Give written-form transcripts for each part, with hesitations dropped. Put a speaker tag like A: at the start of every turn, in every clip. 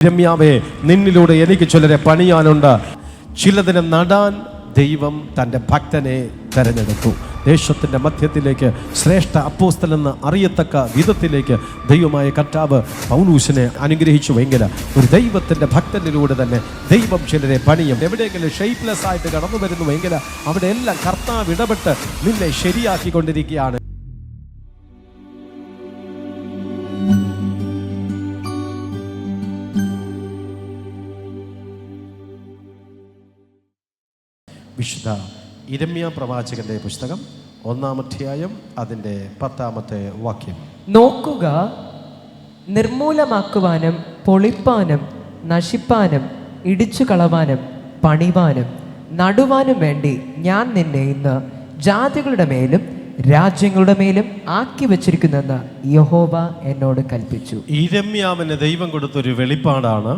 A: രമ്യാവേ, നിന്നിലൂടെ എനിക്ക് ചിലരെ പണിയാനുണ്ട്. ചിലതിനെ നടാൻ ദൈവം തൻ്റെ ഭക്തനെ തെരഞ്ഞെടുത്തു. ദേശത്തിൻ്റെ മധ്യത്തിലേക്ക് ശ്രേഷ്ഠ അപ്പോസ്തലെന്ന് അറിയത്തക്ക വിധത്തിലേക്ക് ദൈവമായ കർത്താവ് പൗലൂസിനെ അനുഗ്രഹിച്ചുവെങ്കിൽ ഒരു ദൈവത്തിൻ്റെ ഭക്തനിലൂടെ തന്നെ ദൈവം ചിലരെ പണിയും. എവിടെയെങ്കിലും ഷെയ്പ്ലെസ് ആയിട്ട് കടന്നു വരുന്നുവെങ്കിൽ അവിടെ എല്ലാം കർത്താവ് ഇടപെട്ട് നിന്നെ ശരിയാക്കിക്കൊണ്ടിരിക്കുകയാണ്. വിശുദ്ധ യിരെമ്യാ പ്രവാചകന്റെ പുസ്തകം 1-ാം അധ്യായം അതിൻ്റെ 10-ാമത്തെ വാക്യം.
B: നോക്കുക, നിർമൂലമാക്കുവാനും പൊളിപ്പാനും നശിപ്പാനും ഇടിച്ചു കളവാനും പണിവാനും നടുവാനും വേണ്ടി ഞാൻ നിന്നെ ഇന്ന് ജാതികളുടെ മേലും രാജ്യങ്ങളുടെ മേലും ആക്കി വച്ചിരിക്കുന്നെന്ന് യഹോവ എന്നോട് കൽപ്പിച്ചു.
A: യിരെമ്യാവിന് ദൈവം കൊടുത്തൊരു വെളിപ്പാടാണ്.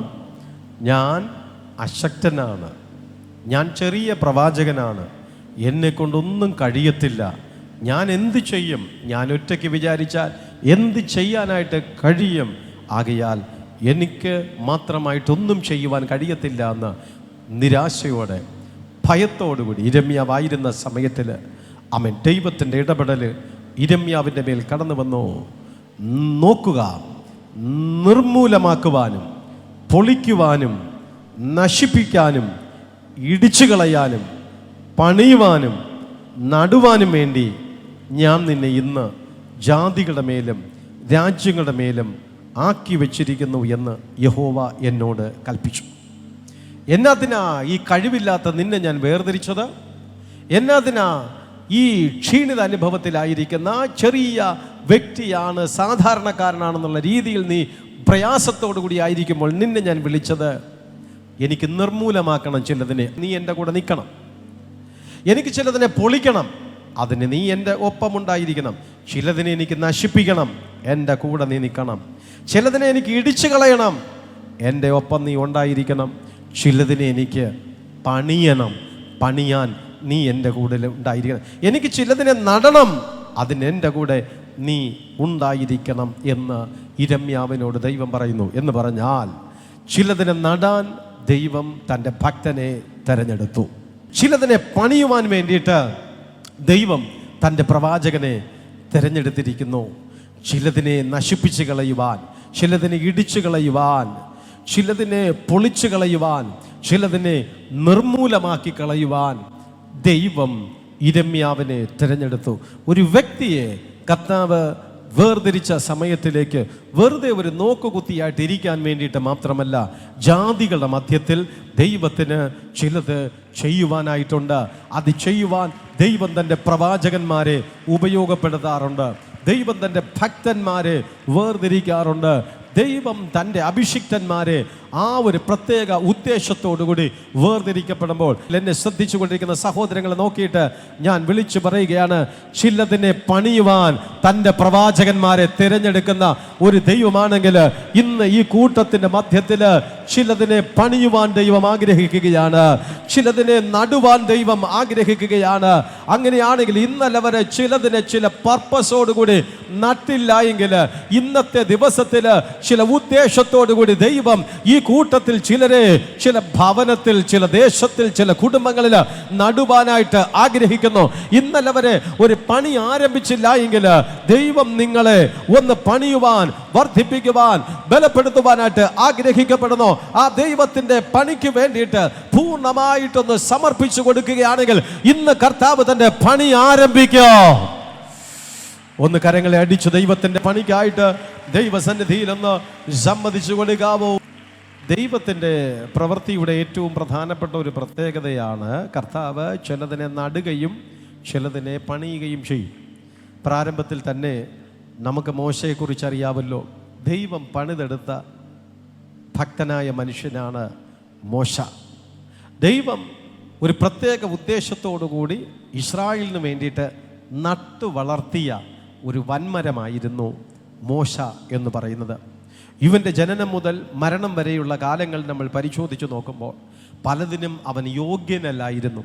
A: ഞാൻ അശക്തനാണ്, ഞാൻ ചെറിയ പ്രവാചകനാണ്, എന്നെ കൊണ്ടൊന്നും കഴിയത്തില്ല, ഞാൻ എന്ത് ചെയ്യും, ഞാൻ ഒറ്റയ്ക്ക് വിചാരിച്ചാൽ എന്ത് ചെയ്യാനായിട്ട് കഴിയും, ആകയാൽ എനിക്ക് മാത്രമായിട്ടൊന്നും ചെയ്യുവാൻ കഴിയത്തില്ല എന്ന് നിരാശയോടെ ഭയത്തോടുകൂടി യിരെമ്യാവായിരുന്ന സമയത്തിൽ ദൈവത്തിൻ്റെ ഇടപെടൽ യിരെമ്യാവിൻ്റെ മേൽ കടന്നു വന്നു. നോക്കുക, നിർമൂലമാക്കുവാനും പൊളിക്കുവാനും നശിപ്പിക്കാനും ഇടിച്ചു കളയാനും പണിയുവാനും നടുവാനും വേണ്ടി ഞാൻ നിന്നെ ഇന്ന് ജാതികളുടെ മേലും രാജ്യങ്ങളുടെ മേലും ആക്കി വച്ചിരിക്കുന്നു എന്ന് യഹോവ എന്നോട് കൽപ്പിച്ചു. എന്നാത്തിനാ ഈ കഴിവില്ലാത്ത നിന്നെ ഞാൻ വേർതിരിച്ചത്? എന്നാത്തിനാ ഈ ക്ഷീണിത അനുഭവത്തിലായിരിക്കുന്ന ചെറിയ വ്യക്തിയാണ്, സാധാരണക്കാരനാണെന്നുള്ള രീതിയിൽ നീ പ്രയാസത്തോടു കൂടി ആയിരിക്കുമ്പോൾ നിന്നെ ഞാൻ വിളിച്ചത്? എനിക്ക് നിർമൂലമാക്കണം ചിലതിനെ, നീ എൻ്റെ കൂടെ നിൽക്കണം. എനിക്ക് ചിലതിനെ പൊളിക്കണം, അതിന് നീ എൻ്റെ ഒപ്പമുണ്ടായിരിക്കണം. ചിലതിനെ എനിക്ക് നശിപ്പിക്കണം, എൻ്റെ കൂടെ നീ നിൽക്കണം. ചിലതിനെ എനിക്ക് ഇടിച്ചു കളയണം, എൻ്റെ ഒപ്പം നീ ഉണ്ടായിരിക്കണം. ചിലതിനെ എനിക്ക് പണിയണം, പണിയാൻ നീ എൻ്റെ കൂടെ ഉണ്ടായിരിക്കണം. എനിക്ക് ചിലതിനെ നടണം, അതിന് എൻ്റെ കൂടെ നീ ഉണ്ടായിരിക്കണം എന്ന് യിരെമ്യാവിനോട് ദൈവം പറയുന്നു. എന്ന് പറഞ്ഞാൽ ചിലതിനെ നടാൻ ദൈവം തൻ്റെ ഭക്തനെ തെരഞ്ഞെടുത്തു. ചിലതിനെ പണിയുവാൻ വേണ്ടിയിട്ട് ദൈവം തൻ്റെ പ്രവാചകനെ തിരഞ്ഞെടുത്തിരിക്കുന്നു. ചിലതിനെ നശിപ്പിച്ച് കളയുവാൻ, ചിലതിനെ ഇടിച്ചു കളയുവാൻ, ചിലതിനെ പൊളിച്ചു കളയുവാൻ, ചിലതിനെ നിർമൂലമാക്കി കളയുവാൻ ദൈവം യിരെമ്യാവിനെ തിരഞ്ഞെടുത്തു. ഒരു വ്യക്തിയെ കർത്താവ് വേർതിരിച്ച സമയത്തിലേക്ക് വെറുതെ ഒരു നോക്കുകുത്തിയായിട്ട് ഇരിക്കാൻ വേണ്ടിയിട്ട് മാത്രമല്ല, ജാതികളുടെ മധ്യത്തിൽ ദൈവത്തിന് ചിലത് ചെയ്യുവാനായിട്ടുണ്ട്. അത് ചെയ്യുവാൻ ദൈവം തൻ്റെ പ്രവാചകന്മാരെ ഉപയോഗപ്പെടുത്താറുണ്ട്. ദൈവം തൻ്റെ ഭക്തന്മാരെ വേർതിരിക്കാറുണ്ട്. ദൈവം തൻ്റെ അഭിഷിക്തന്മാരെ ആ ഒരു പ്രത്യേക ഉദ്ദേശത്തോടുകൂടി വേർതിരിക്കപ്പെടുമ്പോൾ എന്നെ ശ്രദ്ധിച്ചു കൊണ്ടിരിക്കുന്ന സഹോദരങ്ങളെ നോക്കിയിട്ട് ഞാൻ വിളിച്ചു പറയുകയാണ്, ചിലതിനെ പണിയുവാൻ തൻ്റെ പ്രവാചകന്മാരെ തിരഞ്ഞെടുക്കുന്ന ഒരു ദൈവമാണെങ്കിൽ ഇന്ന് ഈ കൂട്ടത്തിൻ്റെ മധ്യത്തിൽ ചിലതിനെ പണിയുവാൻ ദൈവം ആഗ്രഹിക്കുകയാണ്, ചിലതിനെ നടുവാൻ ദൈവം ആഗ്രഹിക്കുകയാണ്. അങ്ങനെയാണെങ്കിൽ ഇന്നലെ വരെ ചിലതിനെ ചില പർപ്പസോടുകൂടി നട്ടില്ല എങ്കിൽ ഇന്നത്തെ ദിവസത്തിൽ ചില ഉദ്ദേശത്തോടുകൂടി ദൈവം ഈ കൂട്ടത്തിൽ ചിലരെ ചില ഭവനത്തിൽ, ചില ദേശത്തിൽ, ചില കുടുംബങ്ങളിൽ നടുവാനായിട്ട് ആഗ്രഹിക്കുന്നു. ഇന്നലെ വരെ ഒരു പണി ആരംഭിച്ചില്ല എങ്കിൽ ദൈവം നിങ്ങളെ ഒന്ന് പണിയുവാൻ, വർദ്ധിപ്പിക്കുവാൻ, ബലപ്പെടുത്തുവാനായിട്ട് ആഗ്രഹിക്കപ്പെടുന്നു. ആ ദൈവത്തിന്റെ പണിക്ക് വേണ്ടിയിട്ട് പൂർണ്ണമായിട്ടൊന്ന് സമർപ്പിച്ചു കൊടുക്കുകയാണെങ്കിൽ ഇന്ന് കർത്താവ് തന്റെ പണി ആരംഭിക്കും. ഒന്ന് കരങ്ങളെ അടിച്ചു ദൈവത്തിന്റെ പണിക്കായിട്ട് ദൈവസന്നിധിയിൽ ഒന്ന് സമ്മതിച്ചു കൊടുക്കാവോ? ദൈവത്തിൻ്റെ പ്രവൃത്തിയുടെ ഏറ്റവും പ്രധാനപ്പെട്ട ഒരു പ്രത്യേകതയാണ് കർത്താവ് ചിലതിനെ നടുകയും ചിലതിനെ പണിയുകയും ചെയ്യും. പ്രാരംഭത്തിൽ തന്നെ നമുക്ക് മോശയെക്കുറിച്ച് അറിയാമല്ലോ. ദൈവം പണിതെടുത്ത ഭക്തനായ മനുഷ്യനാണ് മോശ. ദൈവം ഒരു പ്രത്യേക ഉദ്ദേശത്തോടുകൂടി ഇസ്രായേലിന് വേണ്ടിയിട്ട് നട്ടു വളർത്തിയ ഒരു വൻമരമായിരുന്നു മോശ എന്ന് പറയുന്നത്. ഇവൻ്റെ ജനനം മുതൽ മരണം വരെയുള്ള കാലങ്ങൾ നമ്മൾ പരിശോധിച്ച് നോക്കുമ്പോൾ പലതിനും അവൻ യോഗ്യനല്ലായിരുന്നു.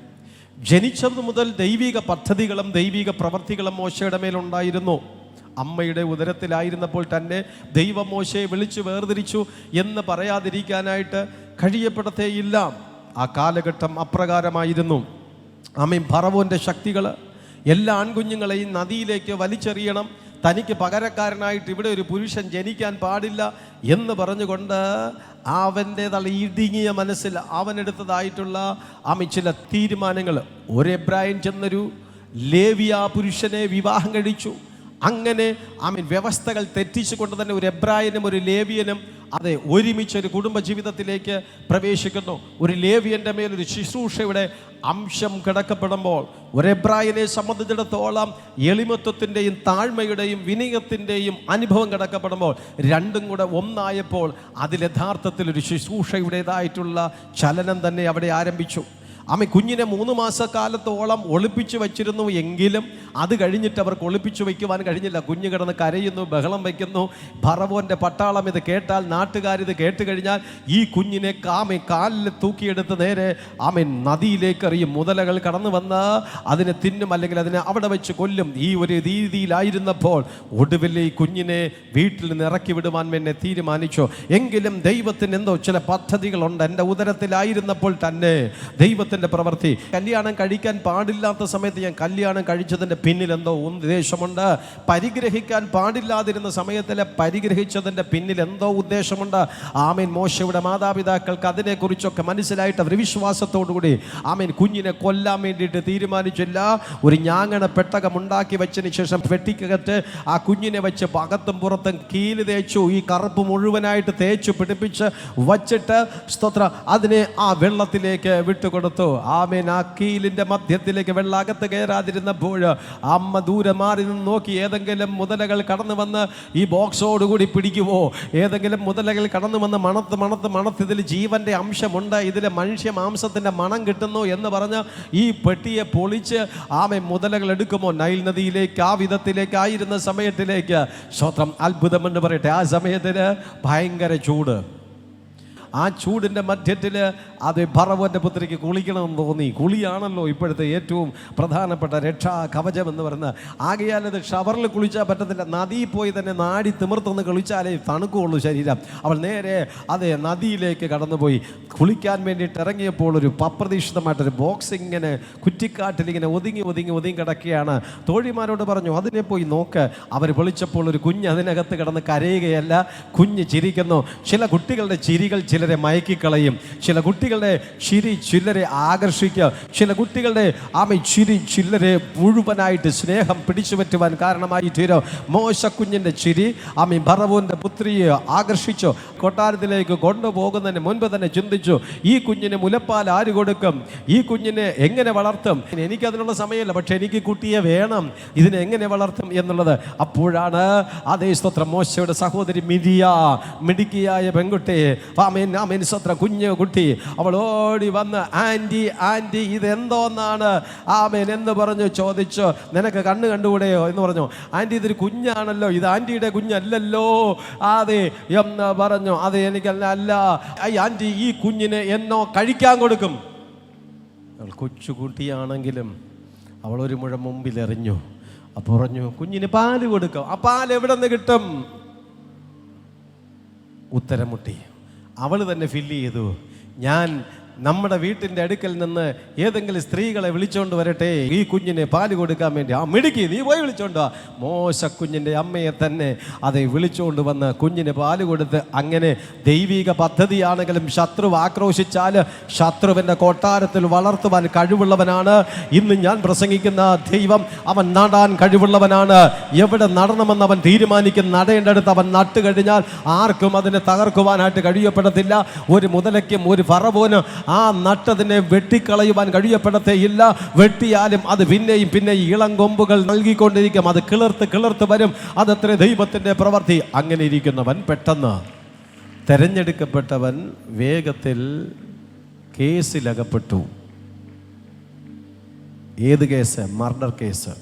A: ജനിച്ചതു മുതൽ ദൈവിക പദ്ധതികളും ദൈവിക പ്രവർത്തികളും മോശയുടെ മേലുണ്ടായിരുന്നു. അമ്മയുടെ ഉദരത്തിലായിരുന്നപ്പോൾ തന്നെ ദൈവം മോശയെ വിളിച്ചു വേർതിരിച്ചു എന്ന് പറയാതിരിക്കാനായിട്ട് കഴിയപ്പെടത്തേയില്ല. ആ കാലഘട്ടം അപ്രകാരമായിരുന്നു. ആമേൻ. ഫറവോൻ്റെ ശക്തികൾ എല്ലാ ആൺകുഞ്ഞുങ്ങളെയും നദിയിലേക്ക് വലിച്ചെറിയണം, തനിക്ക് പകരക്കാരനായിട്ട് ഇവിടെ ഒരു പുരുഷൻ ജനിക്കാൻ പാടില്ല എന്ന് പറഞ്ഞുകൊണ്ട് അവൻ്റേതുള്ള ഇടുങ്ങിയ മനസ്സിൽ അവനെടുത്തതായിട്ടുള്ള ചില തീരുമാനങ്ങൾ. ഒരു എബ്രായൻ ചെന്നൊരു ലേവിയ പുരുഷനെ വിവാഹം കഴിച്ചു. അങ്ങനെ വ്യവസ്ഥകൾ തെറ്റിച്ചുകൊണ്ട് തന്നെ ഒരു എബ്രായനും ഒരു ലേവിയനും ഒരുമിച്ചൊരു കുടുംബജീവിതത്തിലേക്ക് പ്രവേശിക്കുന്നു. ഒരു ലേവിയൻ്റെ മേലൊരു ശുശ്രൂഷയുടെ അംശം കിടക്കപ്പെടുമ്പോൾ ഒരു എബ്രായനെ സംബന്ധിച്ചിടത്തോളം എളിമത്വത്തിൻ്റെയും താഴ്മയുടെയും വിനയത്തിൻ്റെയും അനുഭവം കിടക്കപ്പെടുമ്പോൾ രണ്ടും കൂടെ ഒന്നായപ്പോൾ അതിൽ യഥാർത്ഥത്തിൽ ഒരു ശുശ്രൂഷയുടേതായിട്ടുള്ള ചലനം തന്നെ അവിടെ ആരംഭിച്ചു. കുഞ്ഞിനെ 3 മാസക്കാലത്തോളം ഒളിപ്പിച്ചു വച്ചിരുന്നു എങ്കിലും അത് കഴിഞ്ഞിട്ട് അവർക്ക് ഒളിപ്പിച്ചു വയ്ക്കുവാൻ കഴിഞ്ഞില്ല. കുഞ്ഞ് കിടന്ന് കരയുന്നു, ബഹളം വയ്ക്കുന്നു. ഫറവോൻ്റെ പട്ടാളം ഇത് കേട്ടാൽ, നാട്ടുകാരിത് കേട്ട് കഴിഞ്ഞാൽ ഈ കുഞ്ഞിനെ കാലിൽ തൂക്കിയെടുത്ത് നേരെ നദിയിലേക്ക് എറിയും. മുതലകൾ കടന്നു വന്ന് അതിനെ തിന്നും, അല്ലെങ്കിൽ അതിനെ അവിടെ വെച്ച് കൊല്ലും. ഈ ഒരു രീതിയിലായിരുന്നപ്പോൾ ഒടുവിൽ ഈ കുഞ്ഞിനെ വീട്ടിൽ നിന്ന് ഇറക്കി വിടുവാൻ എന്നെ തീരുമാനിച്ചു. എങ്കിലും ദൈവത്തിന് എന്തോ ചില പദ്ധതികളുണ്ട്. എൻ്റെ ഉദരത്തിലായിരുന്നപ്പോൾ തന്നെ ദൈവത്തിന് പ്രവൃത്തി. കല്യാണം കഴിക്കാൻ പാടില്ലാത്ത സമയത്ത് ഞാൻ കല്യാണം കഴിച്ചതിൻ്റെ പിന്നിൽ എന്തോ ഉദ്ദേശമുണ്ട്. പരിഗ്രഹിക്കാൻ പാടില്ലാതിരുന്ന സമയത്തിൽ പരിഗ്രഹിച്ചതിൻ്റെ പിന്നിൽ എന്തോ ഉദ്ദേശമുണ്ട്. ആമേൻ. മോശയുടെ മാതാപിതാക്കൾക്ക് അതിനെക്കുറിച്ചൊക്കെ മനസ്സിലായിട്ട് അവർ വിശ്വാസത്തോടുകൂടി കുഞ്ഞിനെ കൊല്ലാൻ വേണ്ടിയിട്ട് തീരുമാനിച്ചില്ല. ഒരു ഞാങ്ങണ പെട്ടകം ഉണ്ടാക്കി വെച്ചതിന് ശേഷം പെട്ടിക്കകത്ത് ആ കുഞ്ഞിനെ വെച്ച് അകത്തും പുറത്തും കീല് തേച്ചു. ഈ കറുപ്പ് മുഴുവനായിട്ട് തേച്ചു പിടിപ്പിച്ച് വച്ചിട്ട് അതിനെ ആ വെള്ളത്തിലേക്ക് വിട്ടുകൊടുത്തു. ആമേൻ. ആ കീലിൻ്റെ മധ്യത്തിലേക്ക് വെള്ളം അകത്ത് കയറാതിരുന്നപ്പോൾ അമ്മ ദൂരെ മാറി നിന്ന് നോക്കി. ഏതെങ്കിലും മുതലകൾ കടന്നു വന്ന് ഈ ബോക്സോടുകൂടി പിടിക്കുവോ? ഏതെങ്കിലും മുതലകൾ കടന്നു വന്ന് മണത്ത് ഇതിൽ ജീവൻ്റെ അംശമുണ്ട്, ഇതിൽ മനുഷ്യ മാംസത്തിൻ്റെ മണം കിട്ടുന്നു എന്ന് പറഞ്ഞ് ഈ പെട്ടിയെ പൊളിച്ച് മുതലകൾ എടുക്കുമോ? നൈൽ നദിയിലേക്ക്, ആ വിധത്തിലേക്കായിരുന്ന സമയത്തിലേക്ക് സ്വത്രം അത്ഭുതമെന്ന് പറയട്ടെ. ആ സമയത്തിന് ഭയങ്കര ചൂട്. ആ ചൂടിൻ്റെ മധ്യത്തിൽ ഫറവോൻ്റെ പുത്രിക്ക് കുളിക്കണമെന്ന് തോന്നി. കുളിയാണല്ലോ ഇപ്പോഴത്തെ ഏറ്റവും പ്രധാനപ്പെട്ട രക്ഷാ കവചം എന്ന് പറയുന്നത്. ആകയാൽ അത് ഷവറിൽ കുളിച്ചാൽ പറ്റത്തില്ല. നദിയിൽ പോയി തന്നെ നാടി തിമിർത്തൊന്ന് കുളിച്ചാലേ തണുക്കുള്ളൂ ശരീരം. അവൾ നേരെ നദിയിലേക്ക് കടന്നുപോയി. കുളിക്കാൻ വേണ്ടിയിട്ട് ഇറങ്ങിയപ്പോൾ ഒരു അപ്രതീക്ഷിതമായിട്ടൊരു ബോക്സ് ഇങ്ങനെ കുറ്റിക്കാട്ടിലിങ്ങനെ ഒതുങ്ങി കിടക്കുകയാണ്. തോഴിമാരോട് പറഞ്ഞു, അതിനെ പോയി നോക്ക്. അവർ വിളിച്ചപ്പോൾ ഒരു കുഞ്ഞ് അതിനകത്ത് കിടന്ന് കരയുകയല്ല, കുഞ്ഞ് ചിരിക്കുന്നു. ചില കുട്ടികളുടെ ചിരികൾ ചിലരെ മയക്കിക്കളയും. ചില കുട്ടികളുടെ ചിരി ചിലരെ ആകർഷിക്കുക. ചില കുട്ടികളുടെ ചിരി ചിലരെ മുഴുവനായിട്ട് സ്നേഹം പിടിച്ചു പറ്റുവാൻ കാരണമായി തീരും. മോശക്കുഞ്ഞിൻ്റെ ചിരി ഫറവോൻ്റെ പുത്രിയെ ആകർഷിച്ചു. കൊട്ടാരത്തിലേക്ക് കൊണ്ടുപോകുന്നതിന് മുൻപ് തന്നെ ചിന്തിച്ചു, ഈ കുഞ്ഞിന് മുലപ്പാൽ ആര് കൊടുക്കും? ഈ കുഞ്ഞിനെ എങ്ങനെ വളർത്തും? എനിക്കതിനുള്ള സമയമില്ല, പക്ഷെ എനിക്ക് കുട്ടിയെ വേണം. ഇതിനെ എങ്ങനെ വളർത്തും എന്നുള്ളത്. അപ്പോഴാണ് സ്തോത്രം മോശയുടെ സഹോദരി മിരിയ, മിടുക്കിയായ പെൺകുട്ടി, കുഞ്ഞു കുട്ടി, അവൾ ഓടി വന്ന് ആൻറ്റി ഇതെന്തോന്നാണ് എന്ന് പറഞ്ഞു ചോദിച്ചു. നിനക്ക് കണ്ണ് കണ്ടുകൂടെയോ എന്ന് പറഞ്ഞു. ആൻറ്റി ഇതൊരു കുഞ്ഞാണല്ലോ, ഇത് ആൻറ്റിയുടെ കുഞ്ഞല്ലല്ലോ. അതെ എന്ന് പറഞ്ഞു. അതെ എനിക്കല്ല. ആൻറ്റി ഈ കുഞ്ഞിന് എന്നോ കഴിക്കാൻ കൊടുക്കും. കൊച്ചുകുട്ടിയാണെങ്കിലും അവൾ ഒരു മുഴം മുമ്പിൽ എറിഞ്ഞു. അപ്പോൾ പറഞ്ഞു, കുഞ്ഞിന് പാല് കൊടുക്കും. ആ പാൽ എവിടെ നിന്ന് കിട്ടും? ഉത്തരം മുട്ടി. അവൾ തന്നെ ഫില്ല് ചെയ്തു. ഞാൻ നമ്മുടെ വീട്ടിൻ്റെ അടുക്കൽ നിന്ന് ഏതെങ്കിലും സ്ത്രീകളെ വിളിച്ചോണ്ട് വരട്ടെ, ഈ കുഞ്ഞിനെ പാല് കൊടുക്കാൻ വേണ്ടി. മിടുക്കി, നീ പോയി വിളിച്ചോണ്ടോ. മോശക്കുഞ്ഞിൻ്റെ അമ്മയെ തന്നെ വിളിച്ചുകൊണ്ട് വന്ന് കുഞ്ഞിന് പാല് കൊടുത്ത്. അങ്ങനെ ദൈവിക പദ്ധതിയാണെങ്കിലും ശത്രു ആക്രോശിച്ചാൽ ശത്രുവിൻ്റെ കൊട്ടാരത്തിൽ വളർത്തുവാൻ കഴിവുള്ളവനാണ് ഇന്ന് ഞാൻ പ്രസംഗിക്കുന്ന ദൈവം. അവൻ നടാൻ കഴിവുള്ളവനാണ്. എവിടെ നടണമെന്ന് അവൻ തീരുമാനിക്കും. നടേണ്ടടുത്ത് അവൻ നട്ടു കഴിഞ്ഞാൽ ആർക്കും അതിനെ തകർക്കുവാനായിട്ട് കഴിയപ്പെടത്തില്ല. ഒരു മുതലയ്ക്കും ഒരു ഫറവോനും ആ നട്ടതിനെ വെട്ടിക്കളയുവാൻ കഴിയപ്പെടത്തേയില്ല. വെട്ടിയാലും അത് പിന്നെയും ഇളം കൊമ്പുകൾ നൽകിക്കൊണ്ടിരിക്കും. അത് കിളിർത്ത് വരും. അതത്ര ദൈവത്തിൻ്റെ പ്രവൃത്തി. അങ്ങനെ ഇരിക്കുന്നവൻ പെട്ടെന്ന് തെരഞ്ഞെടുക്കപ്പെട്ടവൻ വേഗത്തിൽ കേസിലകപ്പെട്ടു. ഏത് കേസ്? Murder case.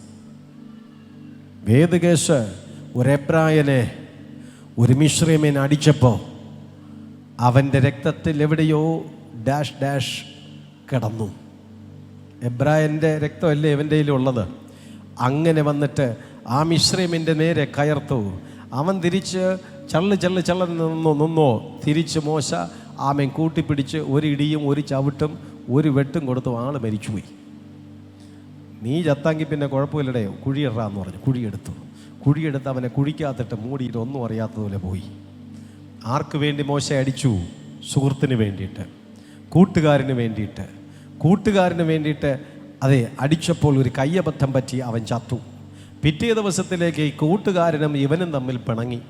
A: ഏത് കേസ്? ഒരു എബ്രായനെ ഒരു മിശ്രമീൻ അടിച്ചപ്പോൾ അവൻ്റെ രക്തത്തിൽ എവിടെയോ ഡാഷ് കിടന്നു. എബ്രായൻ്റെ രക്തമല്ലേ ഇവൻ്റെ ഉള്ളത്. അങ്ങനെ വന്നിട്ട് ആ മിശ്രമിൻ്റെ നേരെ കയർത്തു. അവൻ തിരിച്ച് ചള്ള് നിന്നോ തിരിച്ച് മോശ ആമേൻ കൂട്ടിപ്പിടിച്ച് ഒരു ഇടിയും ഒരു ചവിട്ടും ഒരു വെട്ടും കൊടുത്തു. ആൾ മരിച്ചുപോയി. നീ ചത്താങ്കിൽ പിന്നെ കുഴപ്പമില്ലടേ, കുഴിയിടാന്ന് പറഞ്ഞു. കുഴിയെടുത്ത് അവനെ കുഴിക്കാത്തിട്ട് മൂടിയിട്ട് ഒന്നും അറിയാത്തതുപോലെ പോയി. ആർക്ക് വേണ്ടി മോശ അടിച്ചു? സുഹൃത്തിന് വേണ്ടിയിട്ട്, കൂട്ടുകാരന് വേണ്ടിയിട്ട്. അതെ, അടിച്ചപ്പോൾ ഒരു കയ്യബദ്ധം പറ്റി അവൻ ചത്തു. പിറ്റേ ദിവസത്തിലേക്ക് ഈ കൂട്ടുകാരനും ഇവനും തമ്മിൽ പിണങ്ങി.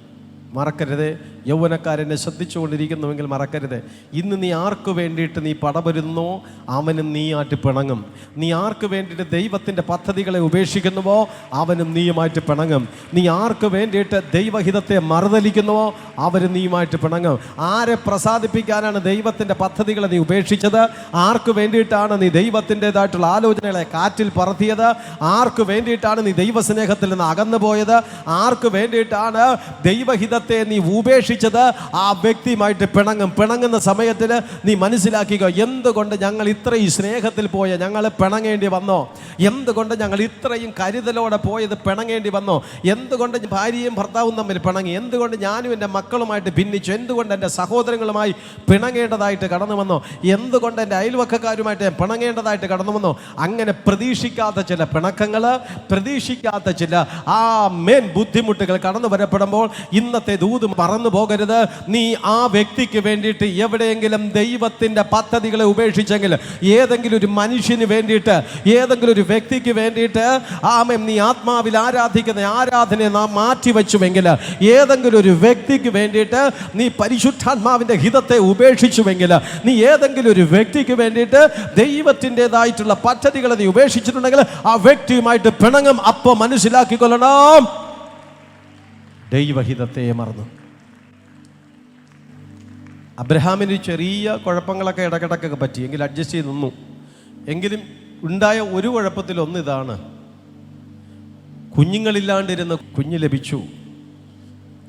A: മറക്കരുത്, യൗവനക്കാരനെ ശ്രദ്ധിച്ചുകൊണ്ടിരിക്കുന്നുവെങ്കിൽ മറക്കരുത്, ഇന്ന് നീ ആർക്ക് വേണ്ടിയിട്ട് നീ പടപൊരുന്നോ അവനും നീയായിട്ട് പിണങ്ങും. നീ ആർക്ക് വേണ്ടിയിട്ട് ദൈവത്തിൻ്റെ പദ്ധതികളെ ഉപേക്ഷിക്കുന്നുവോ അവനും നീയുമായിട്ട് പിണങ്ങും. നീ ആർക്ക് വേണ്ടിയിട്ട് ദൈവഹിതത്തെ മറുതലിക്കുന്നുവോ അവരും നീയുമായിട്ട് പിണങ്ങും. ആരെ പ്രസാദിപ്പിക്കാനാണ് ദൈവത്തിൻ്റെ പദ്ധതികളെ നീ ഉപേക്ഷിച്ചത്? ആർക്ക് വേണ്ടിയിട്ടാണ് നീ ദൈവത്തിൻ്റെതായിട്ടുള്ള ആലോചനകളെ കാറ്റിൽ പറത്തിയത്? ആർക്ക് വേണ്ടിയിട്ടാണ് നീ ദൈവസ്നേഹത്തിൽ നിന്ന് അകന്നു പോയത്? ആർക്ക് വേണ്ടിയിട്ടാണ് ദൈവഹിതത്തെ നീ ഉപേക്ഷിച്ചത്? ആ വ്യക്തിയുമായിട്ട് പിണങ്ങുന്ന സമയത്തിൽ നീ മനസ്സിലാക്കുക, എന്തുകൊണ്ട് ഞങ്ങൾ ഇത്രയും സ്നേഹത്തിൽ പോയ ഞങ്ങൾ പിണങ്ങേണ്ടി വന്നോ? എന്തുകൊണ്ട് ഞങ്ങൾ ഇത്രയും കരുതലോടെ പോയത് പിണങ്ങേണ്ടി വന്നോ? എന്തുകൊണ്ട് ഭാര്യയും ഭർത്താവും തമ്മിൽ പിണങ്ങി? എന്തുകൊണ്ട് ഞാനും എൻ്റെ മക്കളുമായിട്ട് ഭിന്നിച്ചു? എന്തുകൊണ്ട് എൻ്റെ സഹോദരങ്ങളുമായി പിണങ്ങേണ്ടതായിട്ട് കടന്നു വന്നോ? എന്തുകൊണ്ട് എൻ്റെ അയൽവക്കക്കാരുമായിട്ട് പിണങ്ങേണ്ടതായിട്ട് കടന്നു വന്നോ? അങ്ങനെ പ്രതീക്ഷിക്കാത്ത ചില പിണക്കങ്ങൾ, പ്രതീക്ഷിക്കാത്ത ചില ബുദ്ധിമുട്ടുകൾ കടന്നു വരപ്പെടുമ്പോൾ ഇന്നത്തെ ദൂത് പറന്നു പോകരുത്. നീ ആ വ്യക്തിക്ക് വേണ്ടിയിട്ട് എവിടെയെങ്കിലും ദൈവത്തിൻ്റെ പദ്ധതികളെ ഉപേക്ഷിച്ചെങ്കിൽ, ഏതെങ്കിലും ഒരു മനുഷ്യന് വേണ്ടിയിട്ട്, ഏതെങ്കിലും ഒരു വ്യക്തിക്ക് വേണ്ടിയിട്ട് നീ ആത്മാവിൽ ആരാധിക്കുന്ന ആരാധനയെ നാം മാറ്റിവെച്ചുവെങ്കിൽ, ഏതെങ്കിലും ഒരു വ്യക്തിക്ക് വേണ്ടിയിട്ട് നീ പരിശുദ്ധാത്മാവിൻ്റെ ഹിതത്തെ ഉപേക്ഷിച്ചുവെങ്കിൽ, നീ ഏതെങ്കിലും ഒരു വ്യക്തിക്ക് വേണ്ടിയിട്ട് ദൈവത്തിൻ്റെതായിട്ടുള്ള പദ്ധതികളെ നീ ഉപേക്ഷിച്ചിട്ടുണ്ടെങ്കിൽ ആ വ്യക്തിയുമായിട്ട് പിണങ്ങും. അപ്പോൾ മനസ്സിലാക്കിക്കൊള്ളണം, ദൈവഹിതത്തെ മറന്നു. അബ്രഹാമിന് ചെറിയ കുഴപ്പങ്ങളൊക്കെ ഇടക്കിടക്കൊക്കെ പറ്റി, എങ്കിൽ അഡ്ജസ്റ്റ് ചെയ്ത് നിന്നു. എങ്കിലും ഉണ്ടായ ഒരു കുഴപ്പത്തിലൊന്ന് ഇതാണ്, കുഞ്ഞുങ്ങളില്ലാണ്ടിരുന്ന കുഞ്ഞ് ലഭിച്ചു.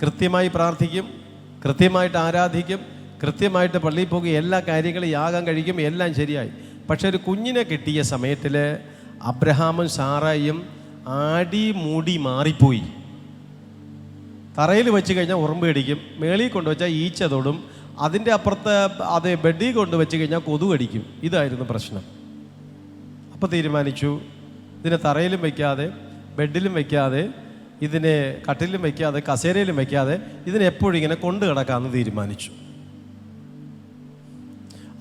A: കൃത്യമായി പ്രാർത്ഥിക്കും, കൃത്യമായിട്ട് ആരാധിക്കും, കൃത്യമായിട്ട് പള്ളിയിൽ പോകും, എല്ലാ കാര്യങ്ങളും യാഗം കഴിക്കും, എല്ലാം ശരിയായി. പക്ഷെ ഒരു കുഞ്ഞിനെ കിട്ടിയ സമയത്തിൽ അബ്രഹാമും സാറായും ആടി മൂടി മാറിപ്പോയി. തറയിൽ വെച്ച് കഴിഞ്ഞാൽ ഉറുമ്പ് കടിക്കും, മേളിൽ കൊണ്ടുവച്ചാൽ ഈച്ച തൊടും, അതിൻ്റെ അപ്പുറത്ത് അത് ബെഡിൽ കൊണ്ടുവച്ച് കഴിഞ്ഞാൽ കൊതു കടിക്കും. ഇതായിരുന്നു പ്രശ്നം. അപ്പോൾ തീരുമാനിച്ചു, ഇതിനെ തറയിലും വയ്ക്കാതെ, ബെഡിലും വയ്ക്കാതെ, ഇതിനെ കട്ടിലും വയ്ക്കാതെ, കസേരയിലും വയ്ക്കാതെ, ഇതിനെപ്പോഴും ഇങ്ങനെ കൊണ്ടു കിടക്കാമെന്ന് തീരുമാനിച്ചു.